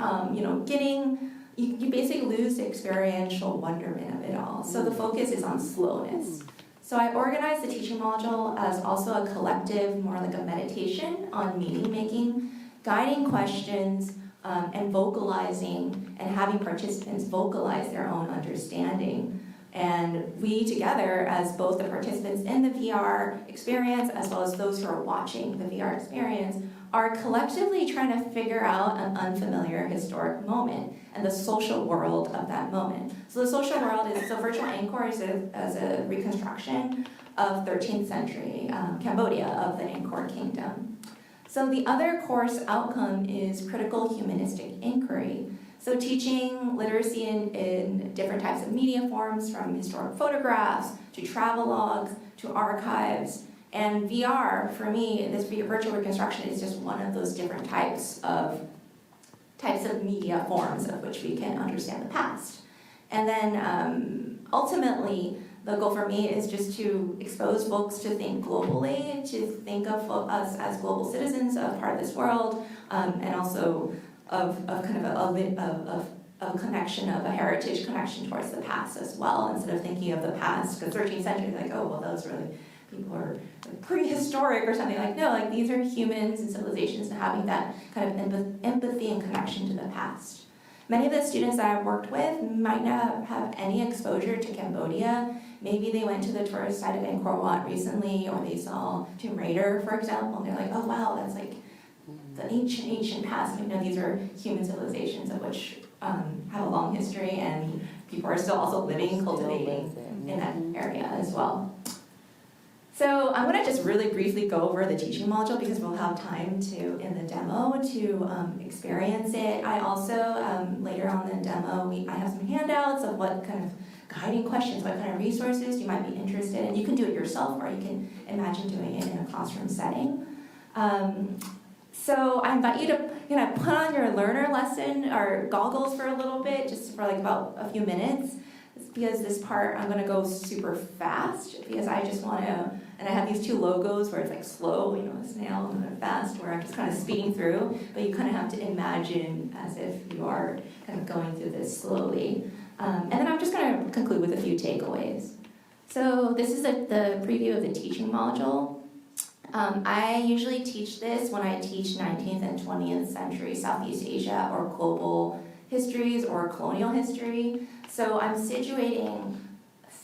you basically lose the experiential wonderment of it all. So the focus is on slowness. So I organized the teaching module as also a collective, more like a meditation on meaning making, guiding questions, and vocalizing and having participants vocalize their own understanding. And we together, as both the participants in the VR experience as well as those who are watching the VR experience, are collectively trying to figure out an unfamiliar historic moment and the social world of that moment. So the social world is, so Virtual Angkor is as a reconstruction of 13th century Cambodia, of the Angkor Kingdom. So the other course outcome is critical humanistic inquiry. So teaching literacy in different types of media forms, from historic photographs to travelogues to archives. And VR, for me, this virtual reconstruction is just one of those different types of media forms of which we can understand the past. And then ultimately, the goal for me is just to expose folks to think globally, to think of us as global citizens of part of this world, and also of kind of a connection, of a heritage connection towards the past as well, instead of thinking of the past, because 13th century, like, oh, well, those really, people are prehistoric or something. Like, no, like these are humans and civilizations, and having that kind of empathy and connection to the past. Many of the students that I've worked with might not have any exposure to Cambodia. Maybe they went to the tourist site of Angkor Wat recently, or they saw Tomb Raider, for example, and they're like, oh wow, the ancient past. These are human civilizations of which have a long history, and people are still also living, cultivating in that area as well. So I'm going to just really briefly go over the teaching module because we'll have time to, in the demo, to experience it. I also, later on in the demo, I have some handouts of what kind of guiding questions, what kind of resources you might be interested in. You can do it yourself, or you can imagine doing it in a classroom setting. So I invite you to put on your learner lesson or goggles for a little bit, just for like about a few minutes, because this part I'm going to go super fast because I just want to, and I have these two logos where it's like slow, a snail, and then fast, where I'm just kind of speeding through, but you kind of have to imagine as if you are kind of going through this slowly. And then I'm just going to conclude with a few takeaways. So this is the preview of the teaching module. I usually teach this when I teach 19th and 20th century Southeast Asia or global histories or colonial history. So I'm situating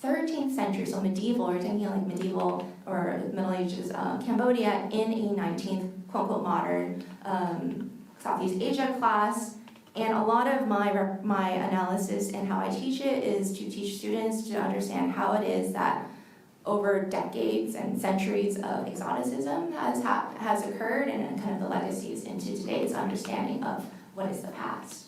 13th century, so medieval, or thinking like medieval or Middle Ages Cambodia in a 19th, quote-unquote, modern Southeast Asia class. And a lot of my analysis and how I teach it is to teach students to understand how it is that over decades and centuries of exoticism has occurred, and kind of the legacies into today's understanding of what is the past.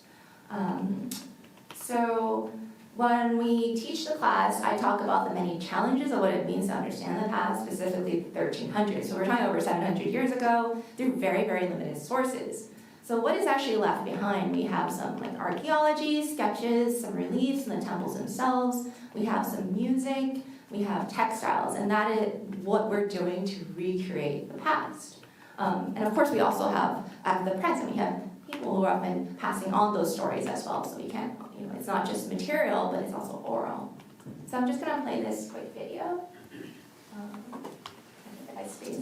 So when we teach the class, I talk about the many challenges of what it means to understand the past, specifically the 1300s. So we're talking over 700 years ago through very, very limited sources. So what is actually left behind? We have some archaeology, sketches, some reliefs in the temples themselves. We have some music. We have textiles, and that is what we're doing to recreate the past. And of course, we also have, at the present, we have people who are often passing on those stories as well. So we can't, it's not just material, but it's also oral. So I'm just going to play this quick video. I think I space.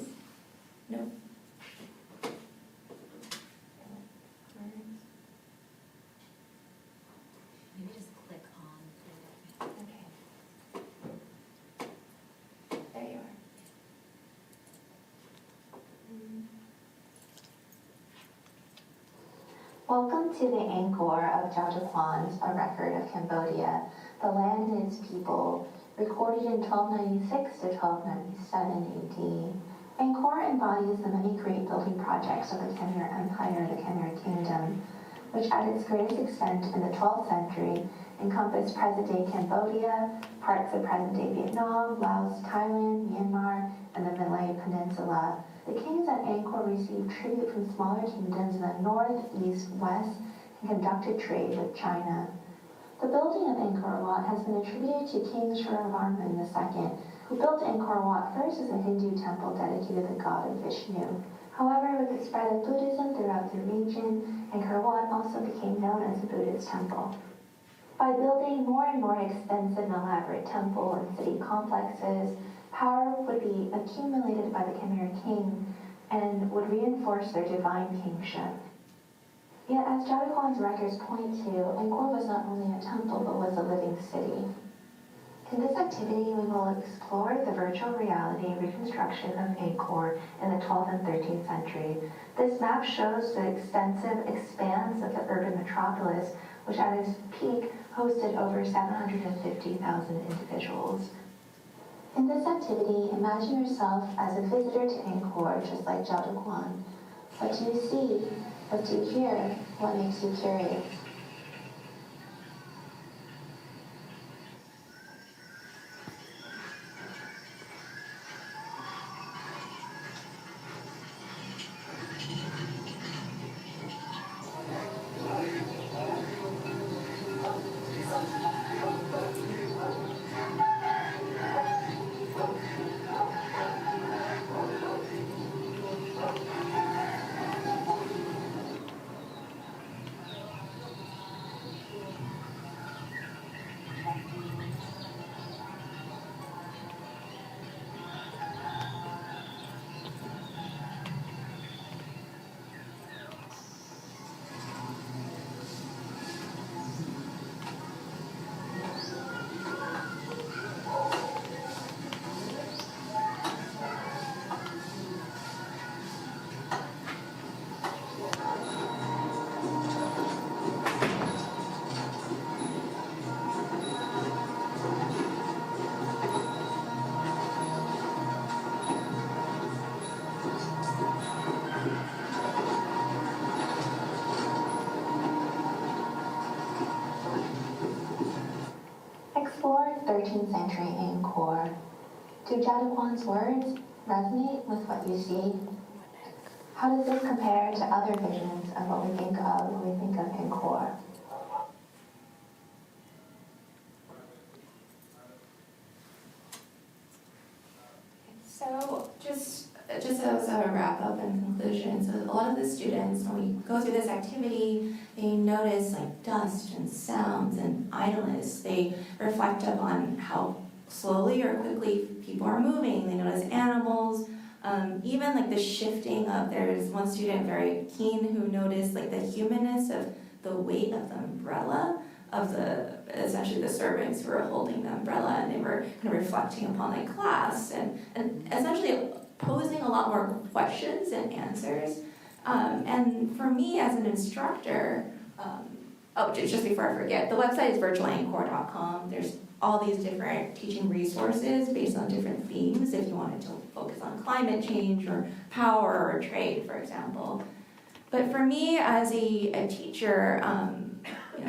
No. Maybe just click on. Okay. There you are. Welcome to the Angkor of Jajaquans, a record of Cambodia, the land and its people, recorded in 1296 to 1297 AD. Angkor embodies the many great building projects of the Khmer Empire, the Khmer Kingdom, which at its greatest extent in the 12th century encompassed present-day Cambodia, parts of present-day Vietnam, Laos, Thailand, Myanmar, and the Malay Peninsula. The kings at Angkor received tribute from smaller kingdoms in the north, east, west, and conducted trade with China. The building of Angkor Wat has been attributed to King Shravarman II, who built Angkor Wat first as a Hindu temple dedicated to the god of Vishnu. However, with the spread of Buddhism throughout the region, Angkor Wat also became known as a Buddhist temple. By building more and more extensive and elaborate temple and city complexes, power would be accumulated by the Khmer king and would reinforce their divine kingship. Yet, as Jajaquan's records point to, Angkor was not only a temple but was a living city. In this activity, we will explore the virtual reality reconstruction of Angkor in the 12th and 13th century. This map shows the extensive expanse of the urban metropolis, which at its peak hosted over 750,000 individuals. In this activity, imagine yourself as a visitor to Angkor, just like Jajaquan. What do you see? What do you hear? What makes you curious? Jada Kwan's words resonate with what you see? How does this compare to other visions of what we think of when we think of NCORE? So just as a wrap up and conclusion, so a lot of the students, when we go through this activity, they notice like dust and sounds and idleness. They reflect upon how slowly or quickly people are moving. They notice animals, even like the shifting of, there's one student very keen who noticed like the humanness of the weight of the umbrella of essentially the servants who were holding the umbrella, and they were kind of reflecting upon like class and essentially posing a lot more questions and answers. And for me as an instructor, just before I forget, the website is virtualancore.com. There's all these different teaching resources based on different themes if you wanted to focus on climate change or power or trade, for example. But for me as a teacher,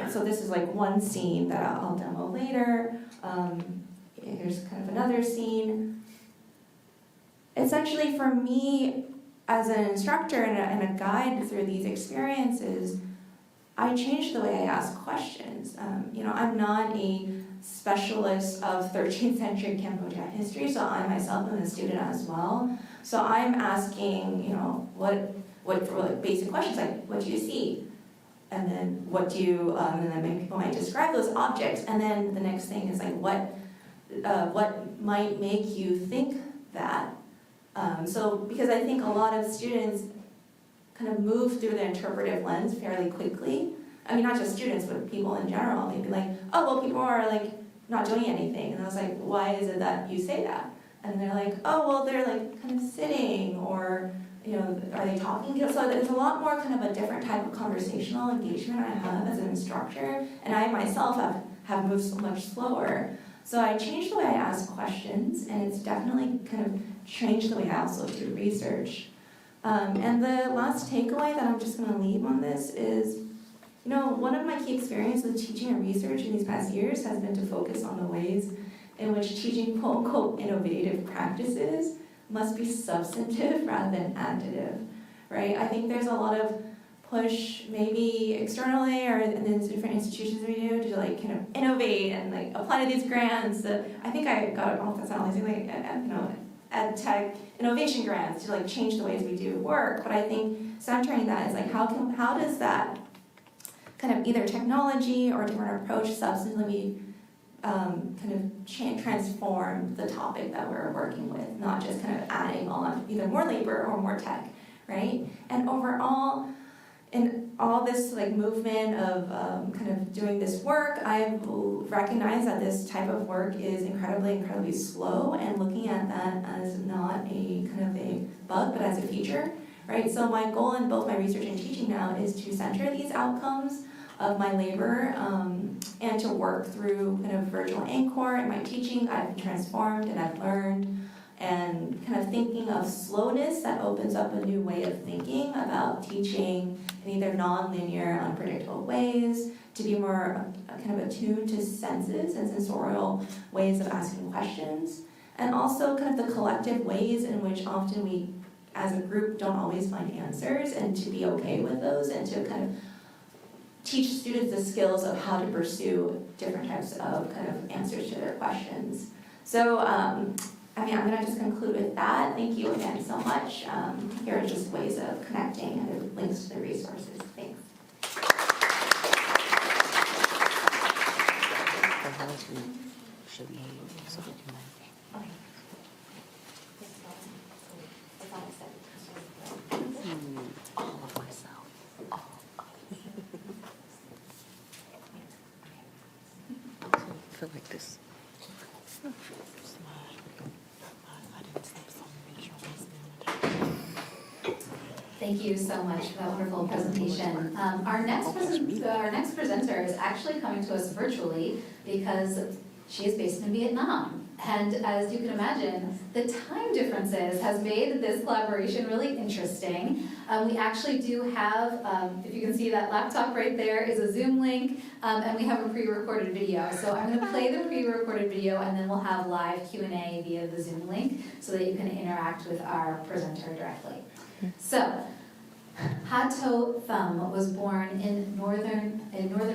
so this is like one scene that I'll demo later. Here's kind of another scene. Essentially for me as an instructor and a guide through these experiences, I changed the way I ask questions. I'm not a specialist of 13th century Cambodian history, so I myself am a student as well. So I'm asking, what basic questions like, what do you see? And then what do you, and then many people might describe those objects. And then the next thing is like, what might make you think that? Because I think a lot of students kind of move through the interpretive lens fairly quickly. I mean, not just students, but people in general. They'd be like, oh, well, people are like not doing anything. And I was like, why is it that you say that? And they're like, oh, well, they're like kind of sitting, or, are they talking? So there's a lot more kind of a different type of conversational engagement I have as an instructor. And I myself have moved so much slower. So I changed the way I ask questions, and it's definitely kind of changed the way I also do research. And the last takeaway that I'm just going to leave on this is, one of my key experiences with teaching and research in these past years has been to focus on the ways in which teaching quote-unquote innovative practices must be substantive rather than additive, right? I think there's a lot of push, maybe externally or in the different institutions we do, to like kind of innovate and like apply to these grants. I think I got it off, that's not like ed tech innovation grants to like change the ways we do work. But I think centering that is like, how does that kind of either technology or different approach substantively kind of transform the topic that we're working with, not just kind of adding on either more labor or more tech, right? And overall, in all this like movement of kind of doing this work, I've recognized that this type of work is incredibly slow, and looking at that as not a kind of a bug, but as a feature, right? So my goal in both my research and teaching now is to center these outcomes of my labor and to work through kind of virtual anchor in my teaching. I've been transformed and I've learned, and kind of thinking of slowness that opens up a new way of thinking about teaching in either non-linear, unpredictable ways, to be more kind of attuned to senses and sensorial ways of asking questions, and also kind of the collective ways in which often we as a group don't always find answers, and to be okay with those, and to kind of teach students the skills of how to pursue different types of kind of answers to their questions. So, I'm going to just conclude with that. Thank you again so much. Here are just ways of connecting and links to the resources. Thanks. I feel like this. Thank you so much for that wonderful presentation. Our next presenter is actually coming to us virtually because she is based in Vietnam. And as you can imagine, the time differences has made this collaboration really interesting. We actually do have, if you can see that laptop right there is a Zoom link, and we have a pre-recorded video. So I'm going to play the pre-recorded video, and then we'll have live Q&A via the Zoom link so that you can interact with our presenter directly. So, Ha To Thum was born in northern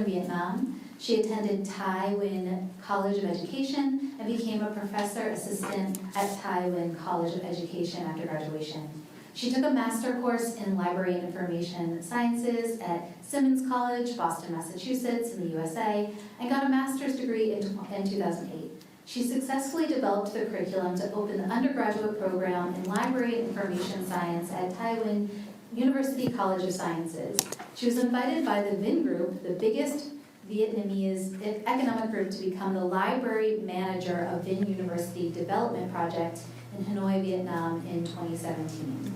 Vietnam. She attended Tai Nguyen College of Education and became a professor assistant at Tai Nguyen College of Education after graduation. She took a master course in Library and Information Sciences at Simmons College, Boston, Massachusetts, in the USA, and got a master's degree in 2008. She successfully developed the curriculum to open the undergraduate program in Library and Information Science at Tai Nguyen University College of Sciences. She was invited by the Vinh Group, the biggest Vietnamese economic group, to become the library manager of Vinh University Development Project in Hanoi, Vietnam in 2017.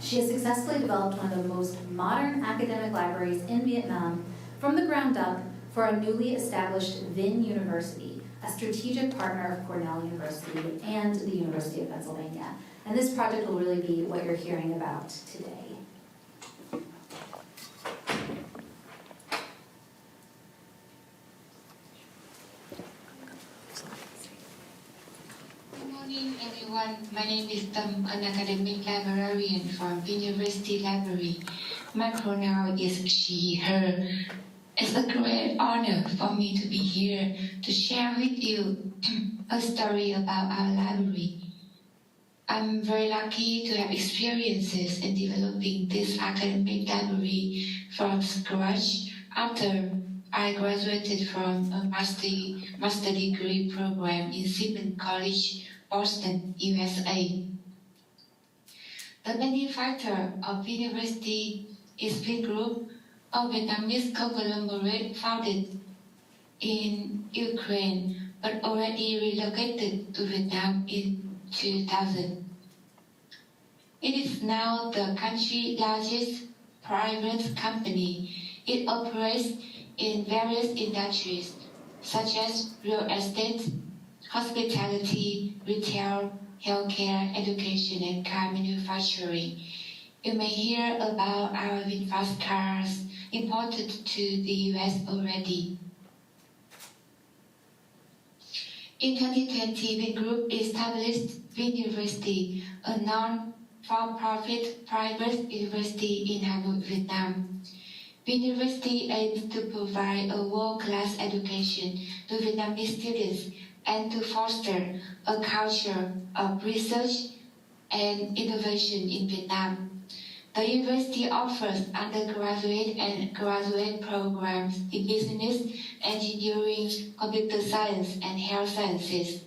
She has successfully developed one of the most modern academic libraries in Vietnam from the ground up for a newly established Vinh University, a strategic partner of Cornell University and the University of Pennsylvania. And this project will really be what you're hearing about today. Good morning, everyone. My name is Tâm, an academic librarian from University Library. My pronoun is she, her. It's a great honor for me to be here to share with you a story about our library. I'm very lucky to have experiences in developing this academic library from scratch after I graduated from a master degree program in Simmons College, Boston, USA. The benefactor of university is Vinh Group, a Vietnamese conglomerate founded in Ukraine but already relocated to Vietnam in 2000. It is now the country's largest private company. It operates in various industries such as real estate, hospitality, retail, healthcare, education, and car manufacturing. You may hear about our VinFast cars imported to the US already. In 2020, Vinh Group established Vinh University, a non-for-profit private university in Hanoi, Vietnam. Vinh University aims to provide a world-class education to Vietnamese students and to foster a culture of research and innovation in Vietnam. The university offers undergraduate and graduate programs in business, engineering, computer science, and health sciences.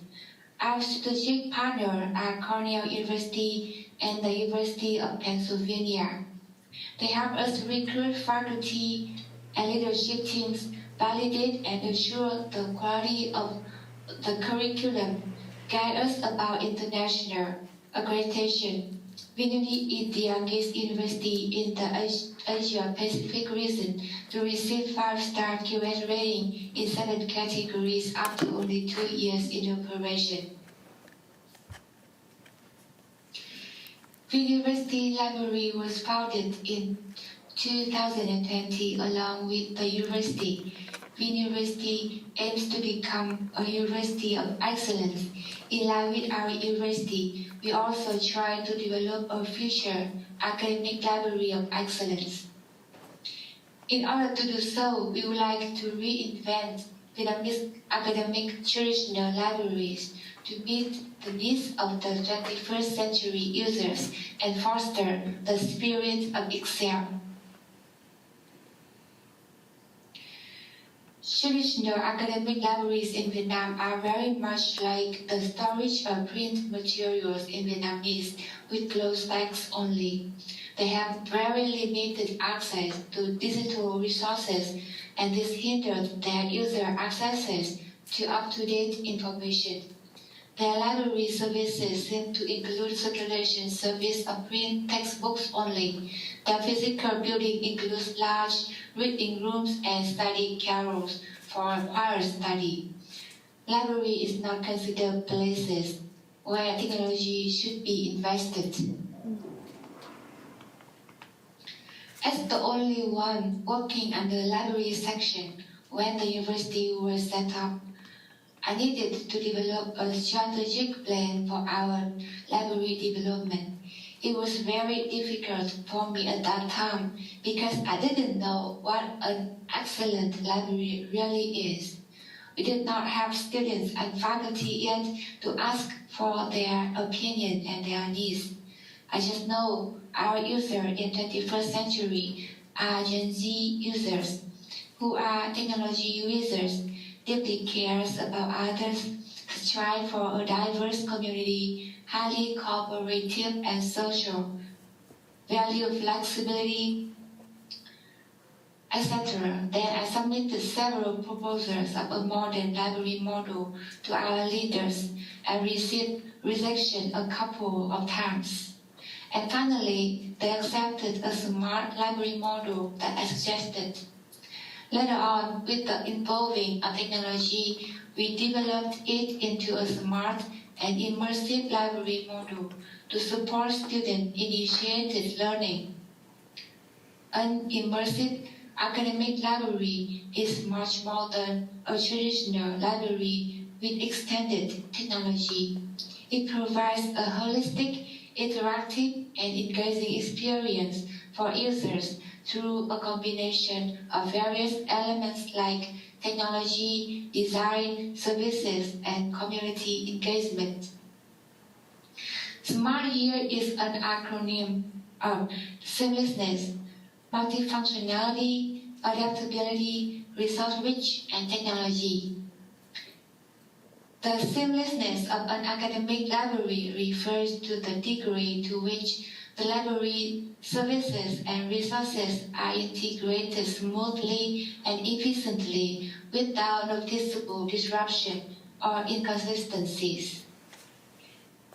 Our strategic partners are Cornell University and the University of Pennsylvania. They help us recruit faculty and leadership teams, validate and ensure the quality of the curriculum, guide us about international accreditation. Vinh is the youngest university in the Asia-Pacific region to receive 5-star QS rating in 7 categories after only 2 years in operation. Vinh University Library was founded in 2020 along with the university. Vinh University aims to become a university of excellence. In line with our university, we also try to develop a future academic library of excellence. In order to do so, we would like to reinvent Vietnamese academic traditional libraries to meet the needs of the 21st century users and foster the spirit of Excel. Traditional academic libraries in Vietnam are very much like the storage of print materials in Vietnamese with closed backs only. They have very limited access to digital resources, and this hinders their user access to up-to-date information. Their library services seem to include circulation service of print textbooks only. Their physical building includes large reading rooms and study carrels for quiet study. library is not considered places where technology should be invested. As the only one working under the library section when the university was set up, I needed to develop a strategic plan for our library development. It was very difficult for me at that time because I didn't know what an excellent library really is. We did not have students and faculty yet to ask for their opinion and their needs. I just know our users in 21st century are Gen Z users who are technology users, deeply cares about others, strive for a diverse community, highly cooperative and social, value flexibility, etc. Then I submitted several proposals of a modern library model to our leaders and received rejection a couple of times. And finally, they accepted a smart library model that I suggested. Later on, with the involving of technology, we developed it into a smart and immersive library model to support student-initiated learning. An immersive academic library is much more than a traditional library with extended technology. It provides a holistic, interactive, and engaging experience for users through a combination of various elements like technology, design, services, and community engagement. SMART here is an acronym of seamlessness, multifunctionality, adaptability, resource-rich, and technology. The seamlessness of an academic library refers to the degree to which the library services and resources are integrated smoothly and efficiently without noticeable disruption or inconsistencies.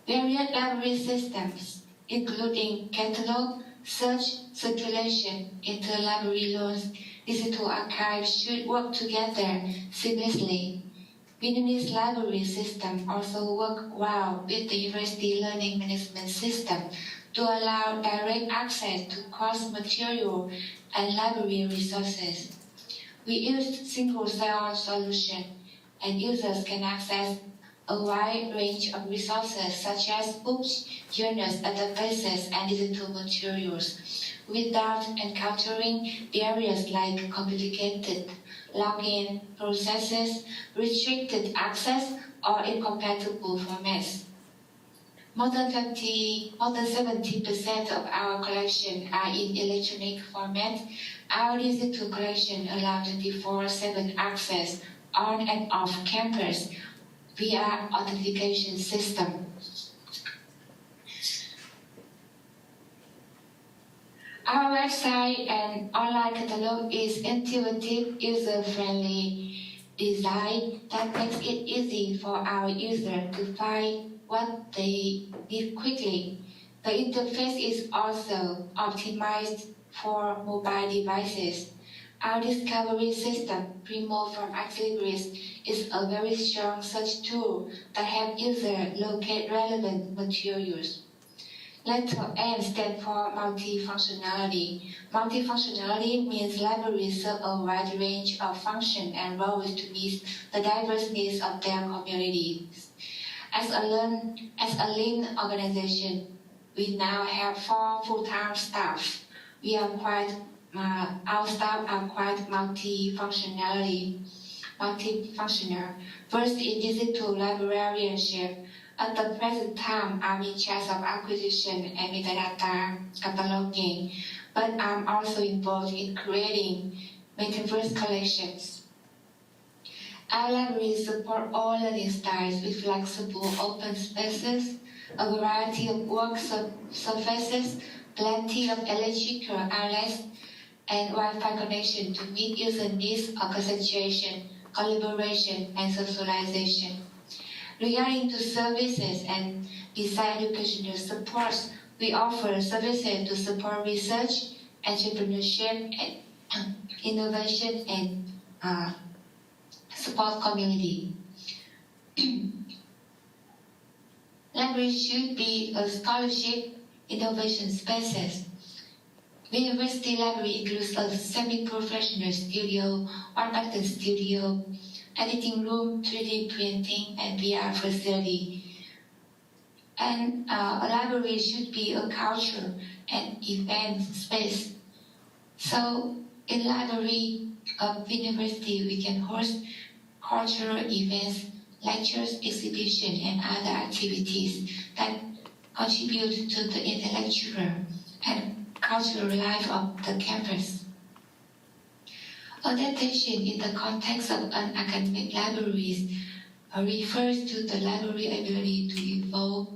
Various library systems, including catalog, search, circulation, interlibrary loans, digital archives should work together seamlessly. Vietnamese library system also work well with the university learning management system to allow direct access to course material and library resources. We used single sign-on solution, and users can access a wide range of resources such as books, journals, databases, and digital materials without encountering barriers like complicated login processes, restricted access, or incompatible formats. More than 70% of our collection are in electronic format. Our digital collection allows 24/7 access on and off campus via authentication system. Our website and online catalog is intuitive, user-friendly design that makes it easy for our users to find what they need quickly. The interface is also optimized for mobile devices. Our discovery system, Primo from Exlibris, is a very strong search tool that helps users locate relevant materials. Letter M stands for multifunctionality. Multifunctionality means libraries serve a wide range of functions and roles to meet the diverse needs of their communities. As a lean organization, we now have 4 full-time staff. Our staff are quite multifunctional. First in digital librarianship. At the present time, I'm in charge of acquisition and metadata cataloging, but I'm also involved in creating metaverse collections. Our libraries support all learning styles with flexible open spaces, a variety of work surfaces, plenty of electrical outlets, and Wi-Fi connection to meet user needs of concentration, collaboration, and socialization. Regarding to services and design educational supports, we offer services to support research, entrepreneurship, and innovation, and support community. Libraries should be a scholarship innovation spaces. The university library includes a semi-professional studio, augmented studio, editing room, 3D printing, and VR facility. And a library should be a culture and event space. So in library of university, we can host cultural events, lectures, exhibition, and other activities that contribute to the intellectual and cultural life of the campus. Adaptation in the context of an academic libraries refers to the library ability to evolve,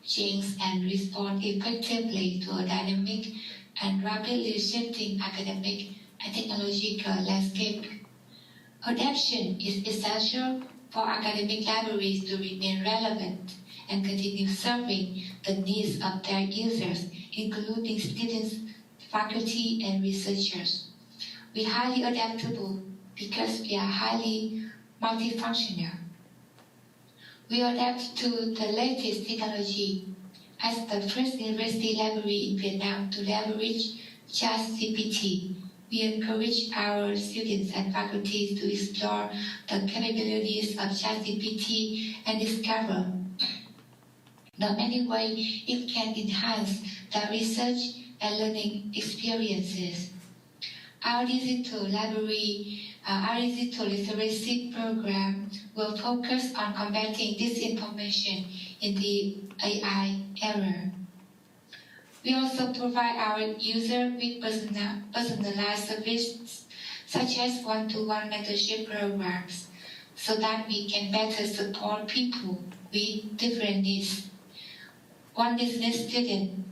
change, and respond effectively to a dynamic and rapidly shifting academic and technological landscape. Adaptation is essential for academic libraries to remain relevant and continue serving the needs of their users, including students, faculty, and researchers. We are highly adaptable because we are highly multifunctional. We adapt to the latest technology. As the first university library in Vietnam to leverage ChatGPT, we encourage our students and faculty to explore the capabilities of ChatGPT and discover the many ways it can enhance their research and learning experiences. Our digital literacy program will focus on combating disinformation in the AI era. We also provide our users with personalized services, such as one-to-one mentorship programs, so that we can better support people with different needs. One business student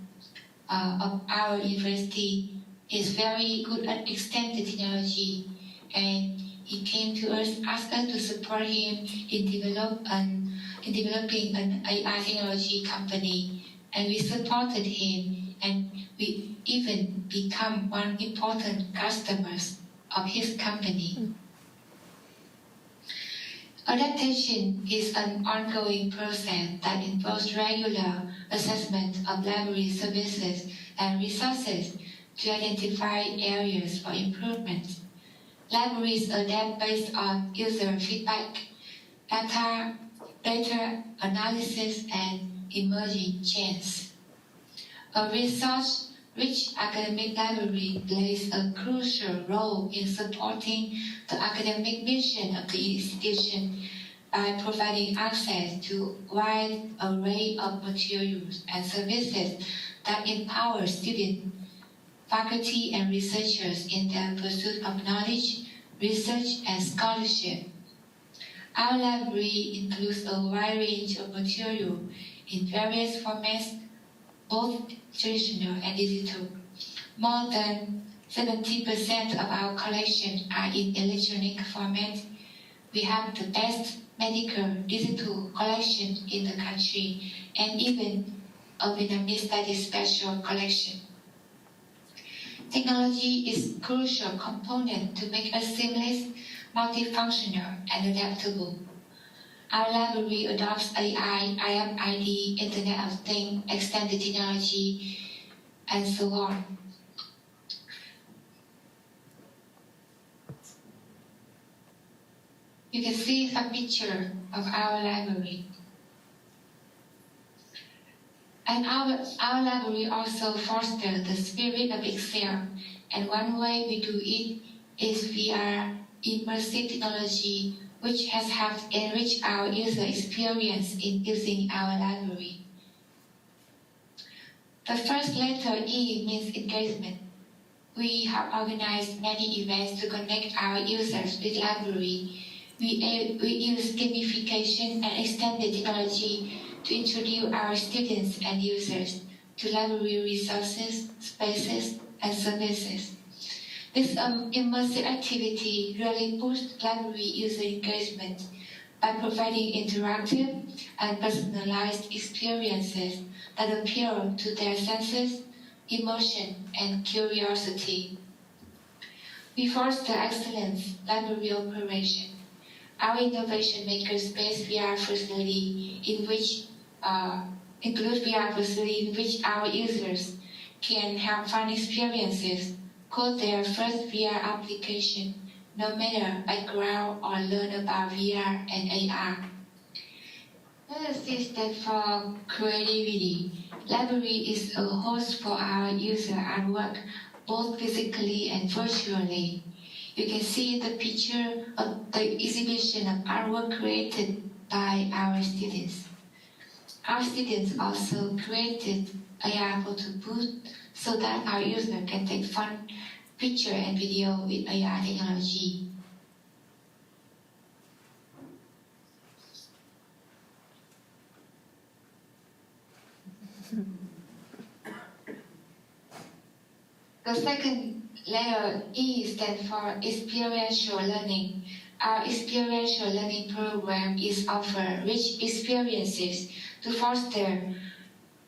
of our university is very good at extended technology, and he came to us, asked us to support him in developing an AI technology company, and we supported him, and we even become one important customers of his company. Adaptation is an ongoing process that involves regular assessment of library services and resources to identify areas for improvement. Libraries adapt based on user feedback, data analysis, and emerging trends. A research-rich academic library plays a crucial role in supporting the academic mission of the institution by providing access to a wide array of materials and services that empower students, faculty, and researchers in their pursuit of knowledge, research, and scholarship. Our library includes a wide range of material in various formats, both traditional and digital. More than 70% of our collection are in electronic format. We have the best medical digital collection in the country, and even a Vietnamese studies special collection. Technology is a crucial component to make us seamless, multifunctional, and adaptable. Our library adopts AI, IMID, Internet of Things, extended technology, and so on. You can see some picture of our library. And our library also fosters the spirit of Excel. And one way we do it is via immersive technology, which has helped enrich our user experience in using our library. The first letter E means engagement. We have organized many events to connect our users with library. We use gamification and extended technology to introduce our students and users to library resources, spaces, and services. This immersive activity really boosts library user engagement by providing interactive and personalized experiences that appeal to their senses, emotion, and curiosity. We foster excellence library operation. Our innovation makerspace VR facility, in which include VR facility in which our users can have fun experiences, code their first VR application, no matter background, or learn about VR and AR. C stands for creativity. Library is a host for our user artwork, both physically and virtually. You can see the picture of the exhibition of artwork created by our students. Our students also created AR photo booth so that our user can take fun picture and video with AR technology. The second letter E stands for experiential learning. Our experiential learning program is offer rich experiences to foster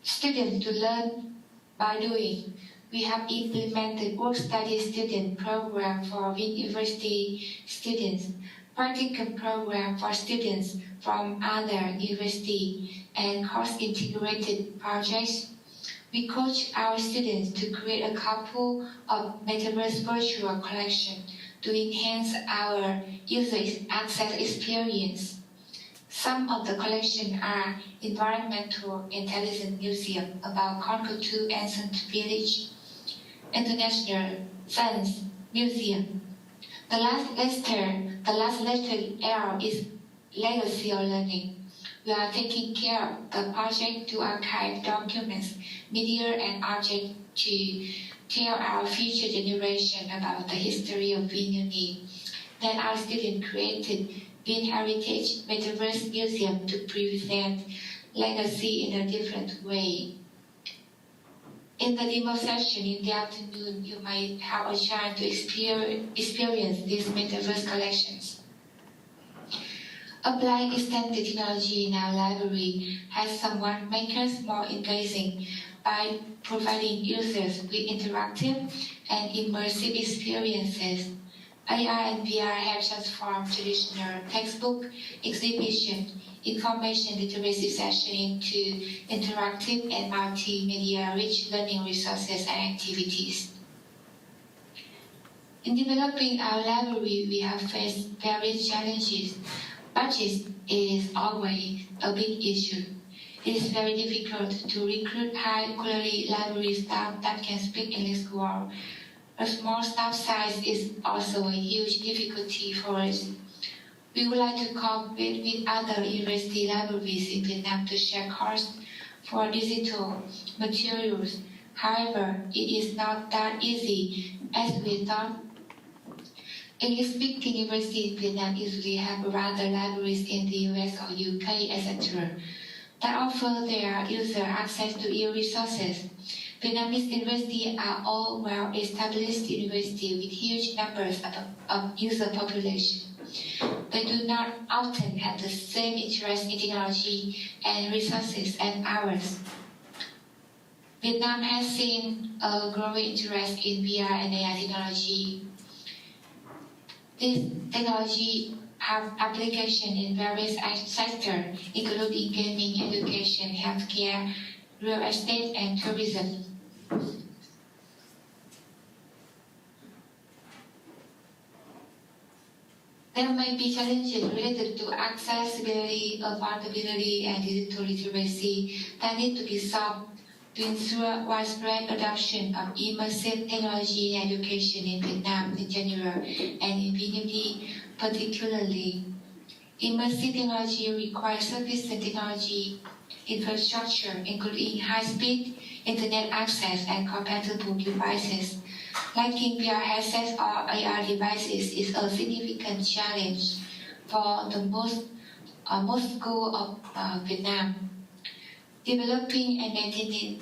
students to learn by doing. We have implemented work-study student program for university students, practical program for students from other universities, and course-integrated projects. We coach our students to create a couple of metaverse virtual collections to enhance our user access experience. Some of the collections are Environmental Intelligence Museum about Congo 2 Ancient Village, International Science Museum. The last letter L is legacy of learning. We are taking care of the project to archive documents, media, and objects to tell our future generation about the history of Vietnamese. Then our students created Vin Heritage Metaverse Museum to present legacy in a different way. In the demo session in the afternoon, you might have a chance to experience these metaverse collections. Applying extended technology in our library has somewhat made us more engaging by providing users with interactive and immersive experiences. AR and VR have transformed traditional textbook, exhibition, information literacy session into interactive and multimedia-rich learning resources and activities. In developing our library, we have faced various challenges. Budget is always a big issue. It is very difficult to recruit high-quality library staff that can speak English well. A small staff size is also a huge difficulty for us. We would like to cooperate with other university libraries in Vietnam to share costs for digital materials. However, it is not that easy as we thought. English-speaking universities in Vietnam usually have rather libraries in the US or UK, etc., that offer their user access to e-resources. Vietnamese universities are all well-established universities with huge numbers of user population. They do not often have the same interest in technology and resources as ours. Vietnam has seen a growing interest in VR and AR technology. This technology have application in various sectors, including gaming, education, healthcare, real estate, and tourism. There may be challenges related to accessibility, affordability, and digital literacy that need to be solved to ensure widespread adoption of immersive technology in education in Vietnam in general and in Vietnam particularly. Immersive technology requires sufficient technology infrastructure, including high-speed internet access and compatible devices. Lacking VR headsets or AR devices is a significant challenge for the most schools of Vietnam. Developing and maintaining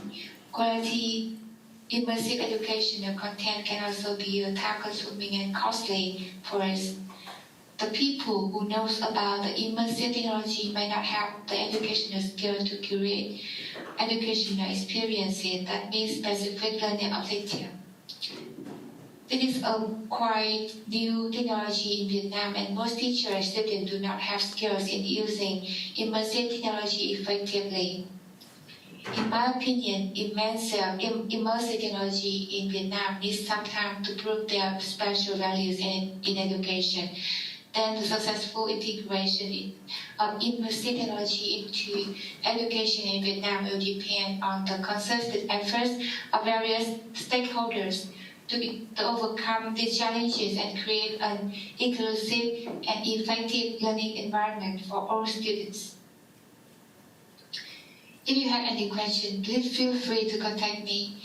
quality immersive educational content can also be time-consuming and costly for us. The people who knows about the immersive technology may not have the educational skill to curate educational experiences that meet specific learning objectives. It is a quite new technology in Vietnam, and most teachers and students do not have skills in using immersive technology effectively. In my opinion, immersive technology in Vietnam needs some time to prove their special values in education. Then the successful integration of immersive technology into education in Vietnam will depend on the concerted efforts of various stakeholders to overcome these challenges and create an inclusive and effective learning environment for all students. If you have any questions, please feel free to contact me.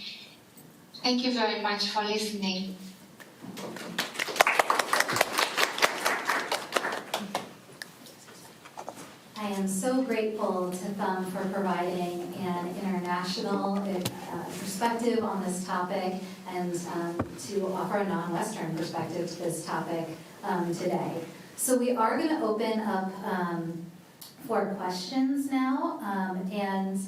Thank you very much for listening. I am so grateful to Thumb for providing an international perspective on this topic and to offer a non-Western perspective to this topic today. So we are going to open up for questions now, and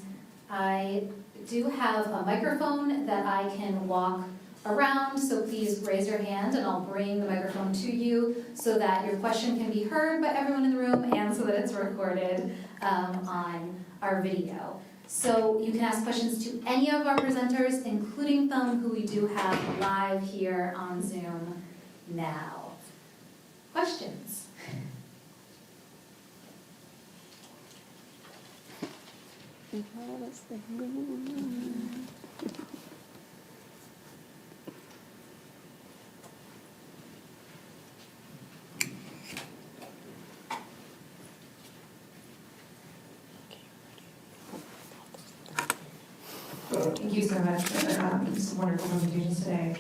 I do have a microphone that I can walk around, so please raise your hand and I'll bring the microphone to you so that your question can be heard by everyone in the room and so that it's recorded on our video. So you can ask questions to any of our presenters, including Thumb, who we do have live here on Zoom now. Questions? Thank you so much for some wonderful presentations today.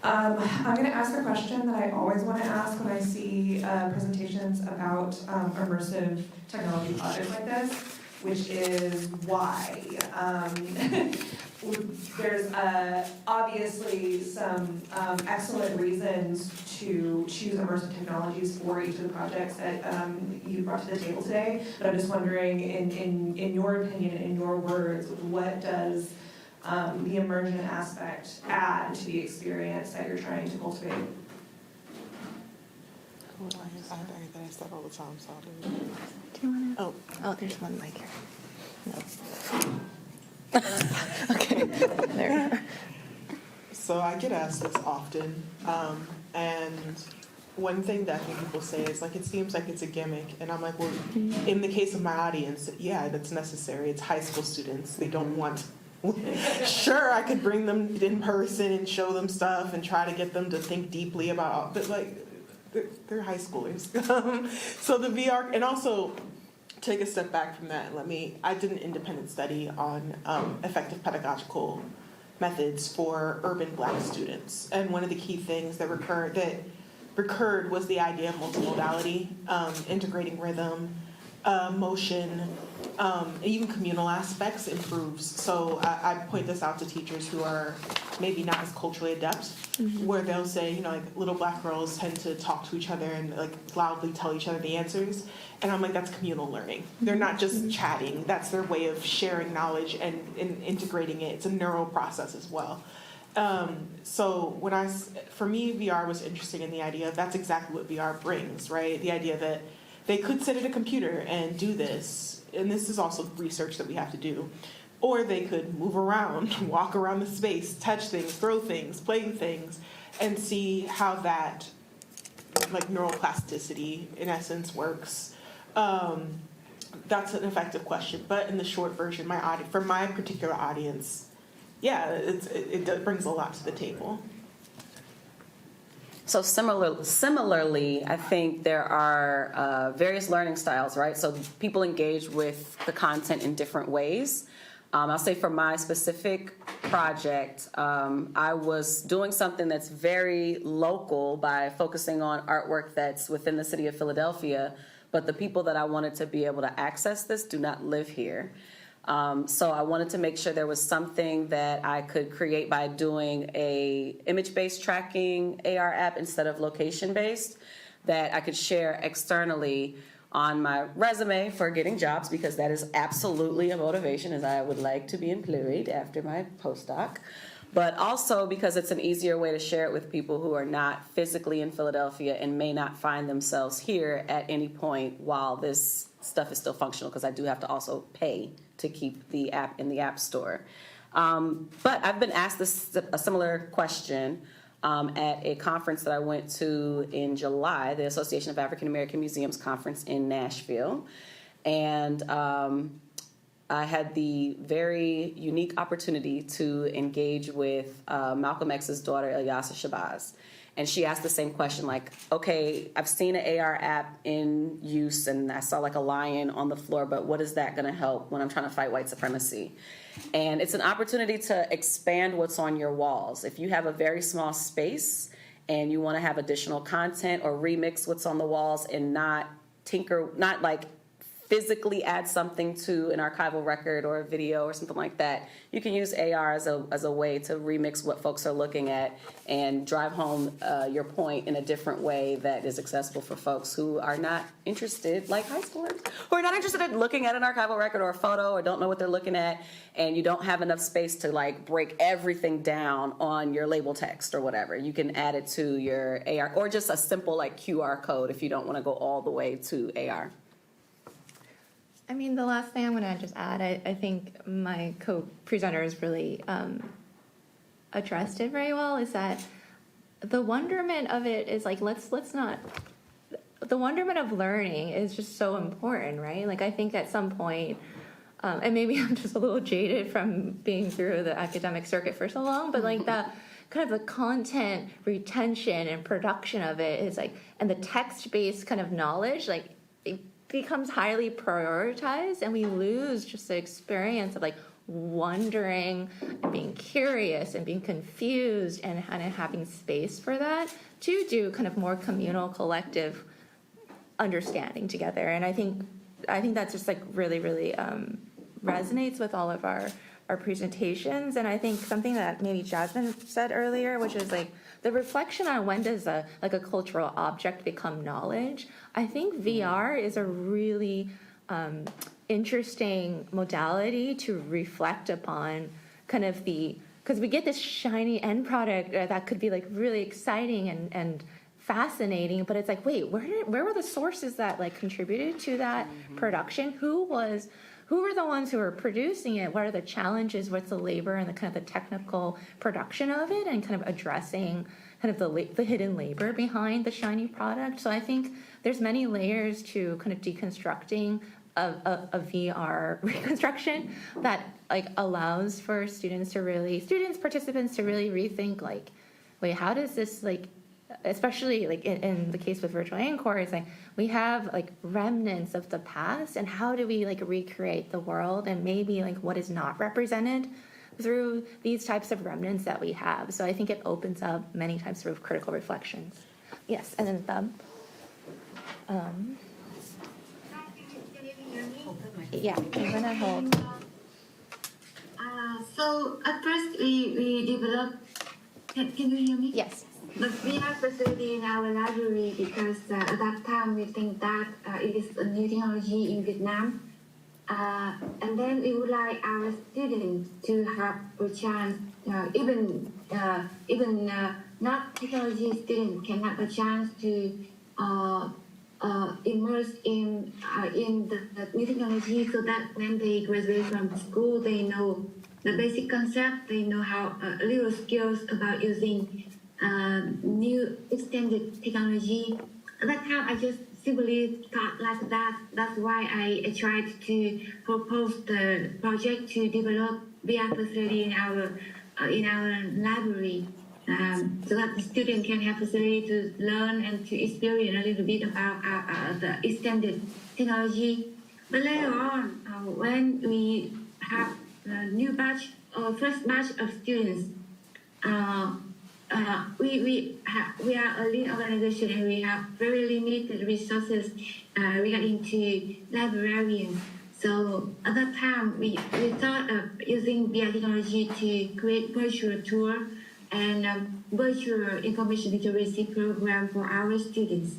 I'm going to ask a question that I always want to ask when I see presentations about immersive technology projects like this, which is why. There's obviously some excellent reasons to choose immersive technologies for each of the projects that you brought to the table today, but I'm just wondering, in your opinion, in your words, what does the immersion aspect add to the experience that you're trying to cultivate? I say that all the time, so I'll do it. Do you want to? Oh, there's one mic here. No. Okay, there. So I get asked this often, and one thing that I think people say is like, it seems like it's a gimmick, and I'm like, well, in the case of my audience, yeah, that's necessary. It's high school students. They don't want. Sure, I could bring them in person and show them stuff and try to get them to think deeply about, but like, they're high schoolers. So the VR, and also take a step back from that. I did an independent study on effective pedagogical methods for urban Black students, and one of the key things that recurred was the idea of multimodality, integrating rhythm, motion, even communal aspects improves. So I point this out to teachers who are maybe not as culturally adept, where they'll say, like little Black girls tend to talk to each other and like loudly tell each other the answers. And I'm like, that's communal learning. They're not just chatting. That's their way of sharing knowledge and integrating it. It's a neural process as well. So for me, VR was interesting in the idea of that's exactly what VR brings, right? The idea that they could sit at a computer and do this, and this is also research that we have to do, or they could move around, walk around the space, touch things, throw things, play things, and see how that, like neuroplasticity, in essence, works. That's an effective question, but in the short version, for my particular audience, yeah, it brings a lot to the table. So similarly, I think there are various learning styles, right? So people engage with the content in different ways. I'll say for my specific project, I was doing something that's very local by focusing on artwork that's within the city of Philadelphia, but the people that I wanted to be able to access this do not live here. So I wanted to make sure there was something that I could create by doing a image-based tracking AR app instead of location-based that I could share externally on my resume for getting jobs, because that is absolutely a motivation, as I would like to be employed after my postdoc. but also because it's an easier way to share it with people who are not physically in Philadelphia and may not find themselves here at any point while this stuff is still functional, because I do have to also pay to keep the app in the App Store. But I've been asked a similar question at a conference that I went to in July, the Association of African American Museums conference in Nashville. And I had the very unique opportunity to engage with Malcolm X's daughter, Ilyasa Shabazz. And she asked the same question, like, okay, I've seen an AR app in use and I saw like a lion on the floor, but what is that gonna help when I'm trying to fight white supremacy? And it's an opportunity to expand what's on your walls. If you have a very small space and you wanna have additional content or remix what's on the walls and not like physically add something to an archival record or a video or something like that, you can use AR as a way to remix what folks are looking at and drive home your point in a different way that is accessible for folks who are not interested, like high schoolers, who are not interested in looking at an archival record or a photo or don't know what they're looking at, and you don't have enough space to like break everything down on your label text or whatever. You can add it to your AR, or just a simple like QR code if you don't want to go all the way to AR. I mean, the last thing I'm going to just add, I think my co-presenters really addressed it very well, is that the wonderment of it is like, let's not, the wonderment of learning is just so important, right? Like, I think at some point, and maybe I'm just a little jaded from being through the academic circuit for so long, but like that kind of the content retention and production of it is like, and the text-based kind of knowledge, like, it becomes highly prioritized, and we lose just the experience of like wondering and being curious and being confused and kind of having space for that to do kind of more communal, collective understanding together. And I think that's just like really resonates with all of our presentations. And I think something that maybe Jasmine said earlier, which is like the reflection on when does a cultural object become knowledge. I think VR is a really interesting modality to reflect upon kind of because we get this shiny end product that could be like really exciting and fascinating, but it's like, wait, where were the sources that like contributed to that production? Who were the ones who were producing it? What are the challenges? What's the labor and the kind of the technical production of it, and kind of addressing kind of the hidden labor behind the shiny product? So I think there's many layers to kind of deconstructing a VR reconstruction that like allows for participants to really rethink like, wait, how does this like, especially like in the case with Virtual Encore, it's like we have like remnants of the past, and how do we like recreate the world, and maybe like what is not represented through these types of remnants that we have. So I think it opens up many types of critical reflections. Yes, and then yeah, I'm gonna hold. So at first we developed. Can you hear me? Yes. But we have facility in our library because at that time we think that it is a new technology in Vietnam. And then we would like our students to have a chance, even not technology students can have a chance to immerse in the new technology, so that when they graduate from school, they know the basic concept, they know how little skills about using new extended technology. At that time, I just simply thought like that. That's why I tried to propose the project to develop VR facility in our library, so that the student can have facility to learn and to experience a little bit about the extended technology. But later on, when we have a new batch or first batch of students, we are a lean organization and we have very limited resources regarding to librarians. So at that time, we thought of using VR technology to create virtual tour and virtual information literacy program for our students.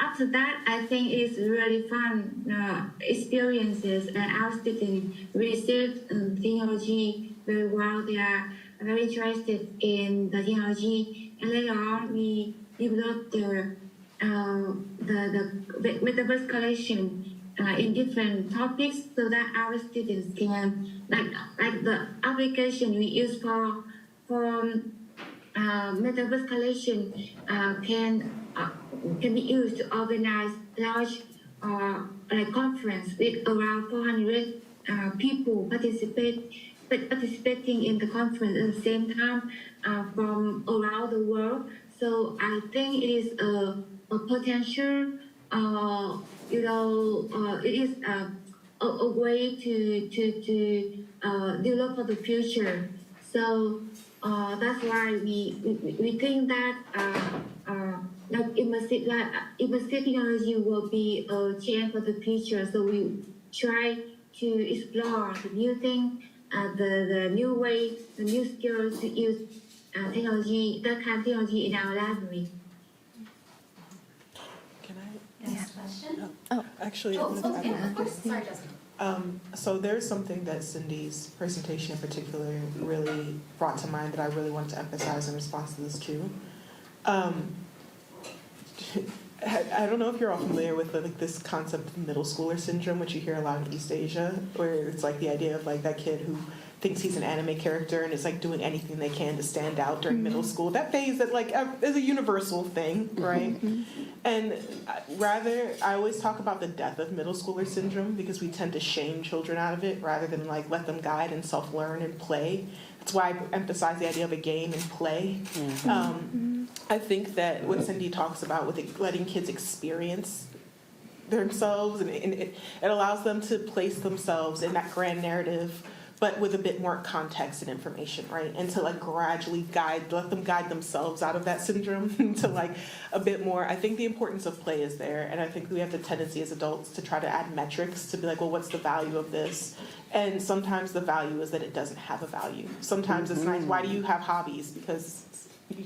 after that, I think it's really fun experiences, and our students receive technology very well. They are very interested in the technology, and later on we developed the metaverse collection in different topics, so that our students can like the application we use for metaverse collection can be used to organize large conference with around 400 people participating in the conference at the same time from around the world. So I think it is a potential, it is a way to develop for the future. So that's why we think that immersive technology will be a change for the future. So we try to explore the new thing, the new way, the new skills to use technology, that kind of technology in our library. Can I? Next question? Actually, Yeah, of course. Sorry, Jessica. So there's something that Cindy's presentation in particular really brought to mind that I really want to emphasize in response to this too. I don't know if you're all familiar with this concept of middle schooler syndrome, which you hear a lot in East Asia, where it's like the idea of like that kid who thinks he's an anime character and is like doing anything they can to stand out during middle school. That phase that like is a universal thing, right? And I always talk about the death of middle schooler syndrome because we tend to shame children out of it rather than like let them guide and self-learn and play. That's why I emphasize the idea of a game and play. I think that what Cindy talks about with letting kids experience themselves and it allows them to place themselves in that grand narrative, but with a bit more context and information, right? And to like gradually let them guide themselves out of that syndrome to like a bit more. I think the importance of play is there. And I think we have the tendency as adults to try to add metrics to be like, well, what's the value of this? And sometimes the value is that it doesn't have a value. Sometimes it's nice. Why do you have hobbies? Because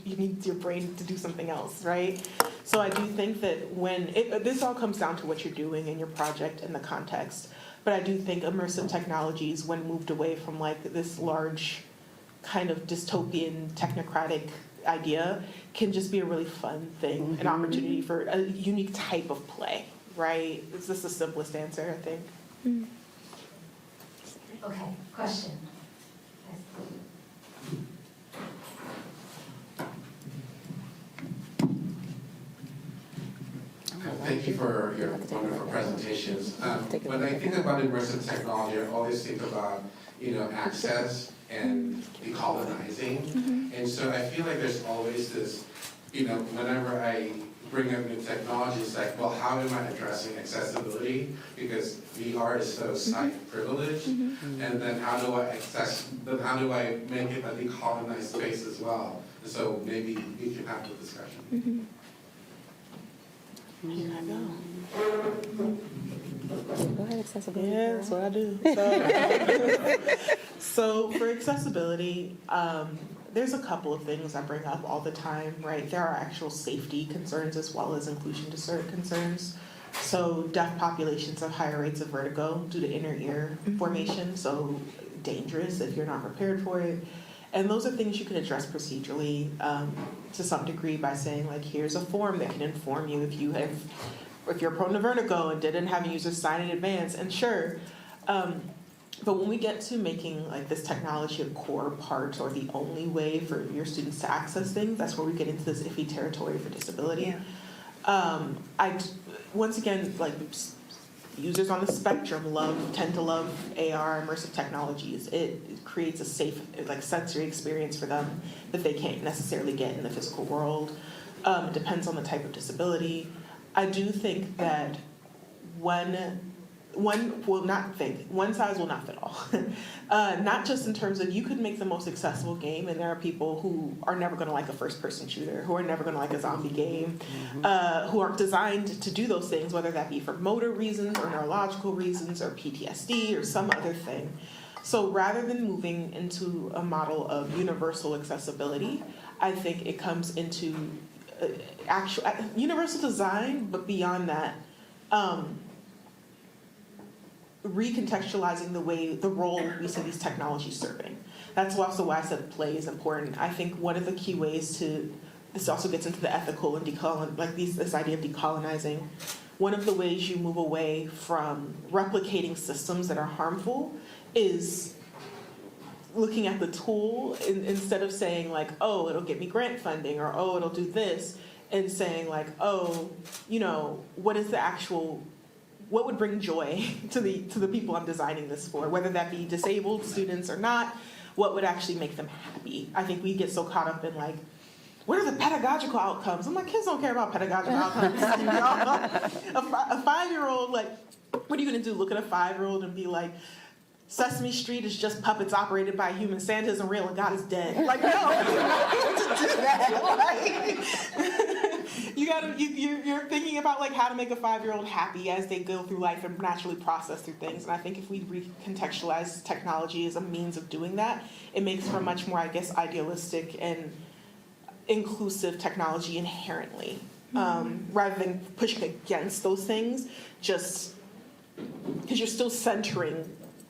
you need your brain to do something else, right? So I do think that this all comes down to what you're doing in your project and the context. But I do think immersive technologies, when moved away from like this large kind of dystopian technocratic idea, can just be a really fun thing, an opportunity for a unique type of play, right? It's just the simplest answer, I think. Okay, question. Thank you for your wonderful presentations. When I think about immersive technology, I always think about, access and decolonizing. And so I feel like there's always this, whenever I bring up new technology, it's like, well, how am I addressing accessibility? Because VR is so sight privileged. And then how do I make it a decolonized space as well? And so maybe we can have the discussion. Go ahead, accessibility. Yeah, that's what I do. So for accessibility, there's a couple of things I bring up all the time, right? There are actual safety concerns as well as inclusion concerns. So deaf populations have higher rates of vertigo due to inner ear formation, so dangerous if you're not prepared for it. And those are things you can address procedurally to some degree by saying, like, here's a form that can inform you if you're prone to vertigo and didn't have a user sign in advance. And sure, but when we get to making like this technology a core part or the only way for your students to access things, that's where we get into this iffy territory for disability. Once again, like, users on the spectrum tend to love AR, immersive technologies. It creates a safe, like, sensory experience for them that they can't necessarily get in the physical world. It depends on the type of disability. I do think that one size will not fit all. Not just in terms of you could make the most accessible game, and there are people who are never going to like a first-person shooter, who are never going to like a zombie game, who aren't designed to do those things, whether that be for motor reasons or neurological reasons or PTSD or some other thing. So rather than moving into a model of universal accessibility, I think it comes into actual universal design, but beyond that, recontextualizing the role we see these technologies serving. That's also why I said play is important. I think one of the key ways this also gets into the ethical and this idea of decolonizing. One of the ways you move away from replicating systems that are harmful is looking at the tool instead of saying like, oh, it'll get me grant funding, or oh, it'll do this, and saying like, oh, what would bring joy to the people I'm designing this for, whether that be disabled students or not, what would actually make them happy. I think we get so caught up in like, what are the pedagogical outcomes? I'm like, kids don't care about pedagogical outcomes. A 5-year-old, like, what are you gonna do? Look at a 5-year-old and be like, Sesame Street is just puppets operated by humans. Santa isn't real and God is dead. Like, no, you're not going to do that. Like, you're thinking about like how to make a 5-year-old happy as they go through life and naturally process through things. And I think if we recontextualize technology as a means of doing that, it makes for a much more, I guess, idealistic and inclusive technology inherently, rather than pushing against those things, just because you're still centering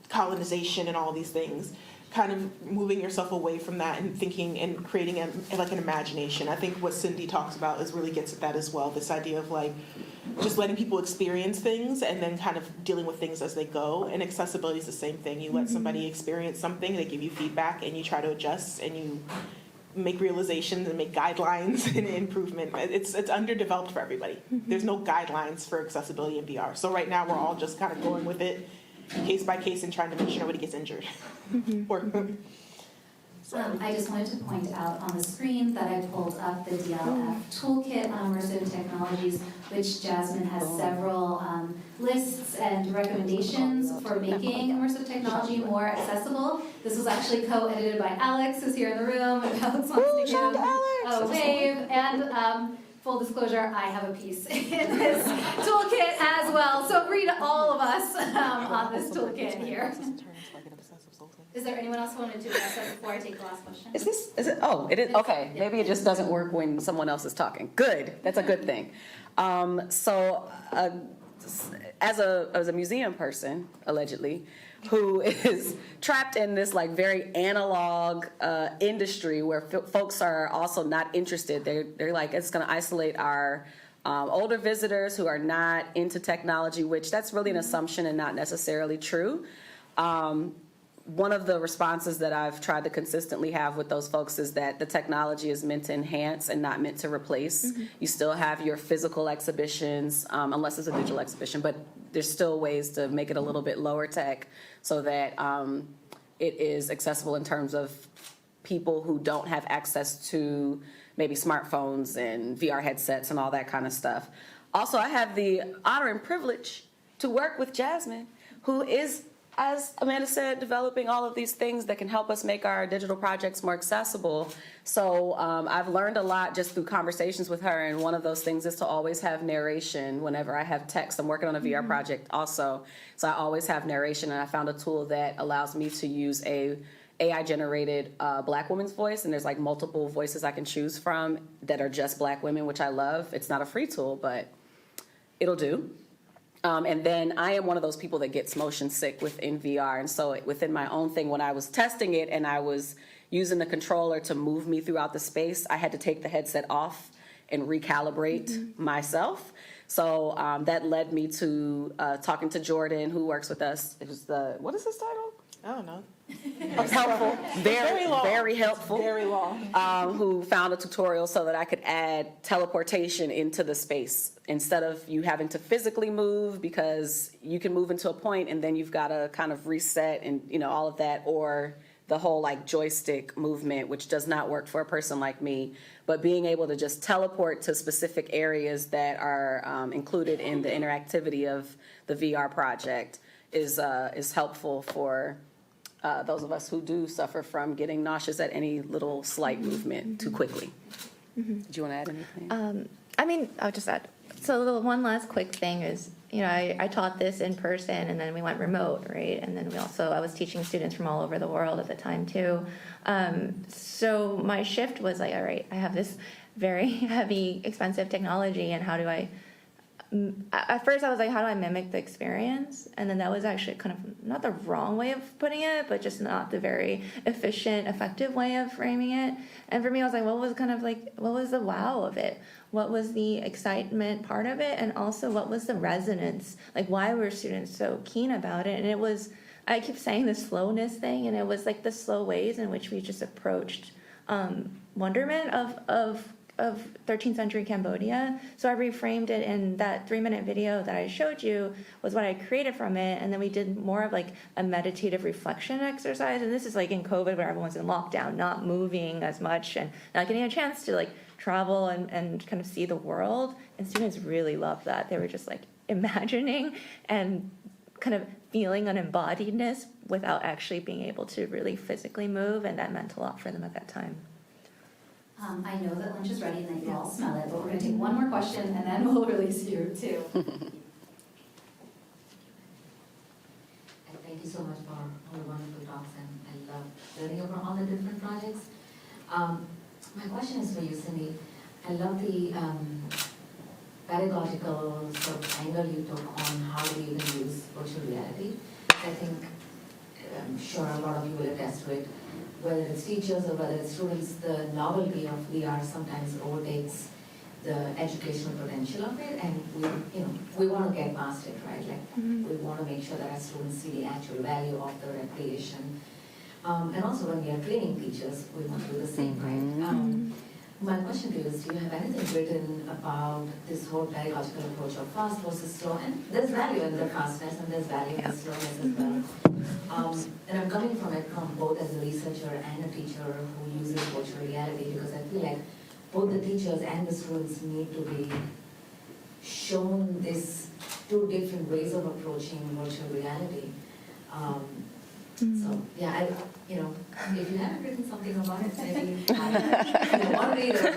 colonization and all these things, kind of moving yourself away from that and thinking and creating an imagination. I think what Cindy talks about really gets at that as well, this idea of like just letting people experience things and then kind of dealing with things as they go. And accessibility is the same thing. You let somebody experience something, they give you feedback, and you try to adjust, and you make realizations and make guidelines and improvement. It's underdeveloped for everybody. There's no guidelines for accessibility in VR. So right now we're all just kind of going with it case by case and trying to make sure nobody gets injured. I just wanted to point out on the screen that I pulled up the DLF toolkit on immersive technologies, which Jasmine has several lists and recommendations for making immersive technology more accessible. This was actually co-edited by Alex, who's here in the room. If Alex wants to give a wave. And full disclosure, I have a piece in this toolkit as well. So read all of us on this toolkit here. Is there anyone else who wanted to address that before I take the last question? Is it? Oh, it is. Okay, maybe it just doesn't work when someone else is talking. Good, that's a good thing. So, as a museum person, allegedly, who is trapped in this like very analog industry where folks are also not interested. They're like, it's going to isolate our older visitors who are not into technology, which that's really an assumption and not necessarily true. One of the responses that I've tried to consistently have with those folks is that the technology is meant to enhance and not meant to replace. You still have your physical exhibitions, unless it's a digital exhibition, but there's still ways to make it a little bit lower tech so that it is accessible in terms of people who don't have access to maybe smartphones and VR headsets and all that kind of stuff. Also, I have the honor and privilege to work with Jasmine, who is, as Amanda said, developing all of these things that can help us make our digital projects more accessible. So I've learned a lot just through conversations with her, and one of those things is to always have narration whenever I have text. I'm working on a VR project also, so I always have narration, and I found a tool that allows me to use a AI-generated Black woman's voice, and there's like multiple voices I can choose from that are just Black women, which I love. It's not a free tool, but it'll do. And then I am one of those people that gets motion sick within VR. And so within my own thing, when I was testing it and I was using the controller to move me throughout the space, I had to take the headset off and recalibrate myself. So that led me to talking to Jordan, who works with us. It was what is his title? I don't know. It's helpful, very helpful. Very long. Who found a tutorial so that I could add teleportation into the space instead of you having to physically move, because you can move into a point and then you've got to kind of reset and all of that, or the whole like joystick movement, which does not work for a person like me. But being able to just teleport to specific areas that are included in the interactivity of the VR project is helpful for those of us who do suffer from getting nauseous at any little slight movement too quickly. Do you want to add anything? I mean, I'll just add. So the one last quick thing is I taught this in person, and then we went remote, right? And then I was teaching students from all over the world at the time too. So my shift was like, all right, I have this very heavy, expensive technology, and how do I, at first I was like, how do I mimic the experience? And then that was actually kind of not the wrong way of putting it, but just not the very efficient, effective way of framing it. And for me, I was like, what was the wow of it? What was the excitement part of it? And also, what was the resonance? Like, why were students so keen about it? And it was, I keep saying the slowness thing, and it was like the slow ways in which we just approached wonderment of 13th century Cambodia. So I reframed it, in that 3-minute video that I showed you was what I created from it. And then we did more of like a meditative reflection exercise. And this is like in COVID where everyone's in lockdown, not moving as much and not getting a chance to like travel and kind of see the world. And students really loved that. They were just like imagining and kind of feeling an embodiedness without actually being able to really physically move. And that meant a lot for them at that time. I know that lunch is ready and that you all smell it, but we're going to take one more question and then we'll release you too. Thank you so much for all the wonderful talks, and I love learning about all the different projects. My question is for you, Cindy. I love the pedagogical sort of angle you took on how do you even use virtual reality. I think, I'm sure a lot of you will attest to it. Whether it's teachers or whether it's students, the novelty of VR sometimes overtakes the educational potential of it, and we want to get past it, right? Like we want to make sure that our students see the actual value of the recreation, and also when we are training teachers, we want to do the same, right? My question to you is, do you have anything written about this whole pedagogical approach of fast versus slow? And there's value in the fastness and there's value in the slowness as well. And I'm coming from it from both as a researcher and a teacher who uses virtual reality, because I feel like both the teachers and the students need to be shown these two different ways of approaching virtual reality. So yeah, if you haven't written something about it, maybe one reader.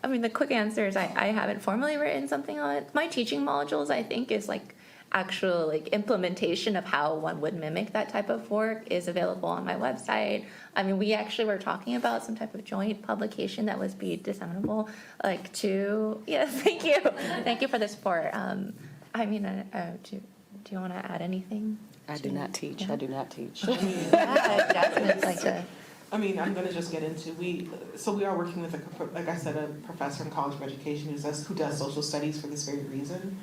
I mean, the quick answer is I haven't formally written something on it. My teaching modules, I think, is like actual like implementation of how one would mimic that type of work is available on my website. I mean, we actually were talking about some type of joint publication that was be disseminable, like to, yes, thank you for the support. I mean, do you want to add anything? I do not teach. Yeah. I do not teach. I mean, I'm going to just get into, we are working with, like I said, a professor in College of Education who does social studies for this very reason,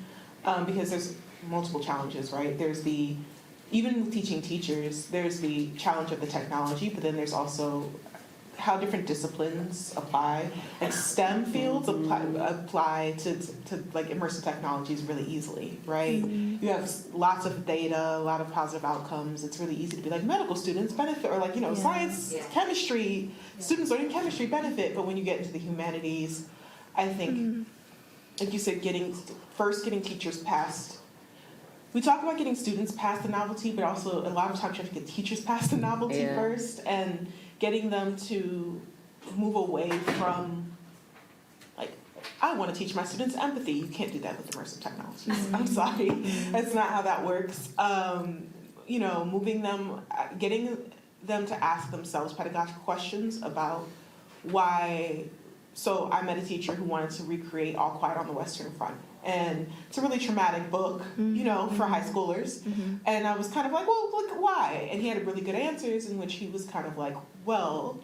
because there's multiple challenges, right? There's even with teaching teachers, there's the challenge of the technology, but then there's also how different disciplines apply. Like STEM fields apply to like immersive technologies really easily, right? Mm-hmm. You have lots of data, a lot of positive outcomes. It's really easy to be like medical students benefit, or like, science, chemistry, students learning chemistry benefit. But when you get into the humanities, I think, like you said, getting teachers past. We talk about getting students past the novelty, but also a lot of times you have to get teachers past the novelty first, and getting them to move away from, like, I want to teach my students empathy. You can't do that with immersive technologies. I'm sorry. That's not how that works. Moving them, getting them to ask themselves pedagogical questions about why. So I met a teacher who wanted to recreate All Quiet on the Western Front. And it's a really traumatic book, for high schoolers. And I was kind of like, well, look, why? And he had really good answers in which he was kind of like, well,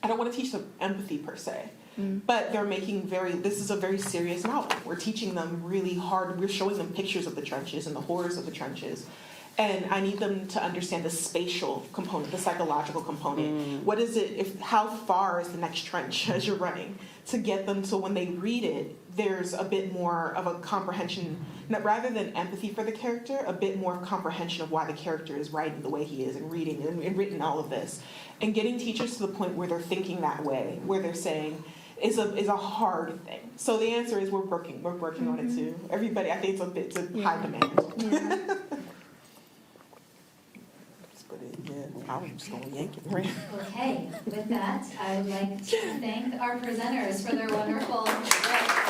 I don't want to teach them empathy per se. But they're making this is a very serious novel. We're teaching them really hard. We're showing them pictures of the trenches and the horrors of the trenches. And I need them to understand the spatial component, the psychological component. What is it, how far is the next trench as you're running? To get them so when they read it, there's a bit more of a comprehension, rather than empathy for the character, a bit more comprehension of why the character is writing the way he is and reading and written all of this. And getting teachers to the point where they're thinking that way, where they're saying, is a hard thing. So the answer is we're working on it too. Everybody, I think it's a high demand. Yeah. I'm just going to yank it right. Okay, with that, I'd like to thank our presenters for their wonderful work.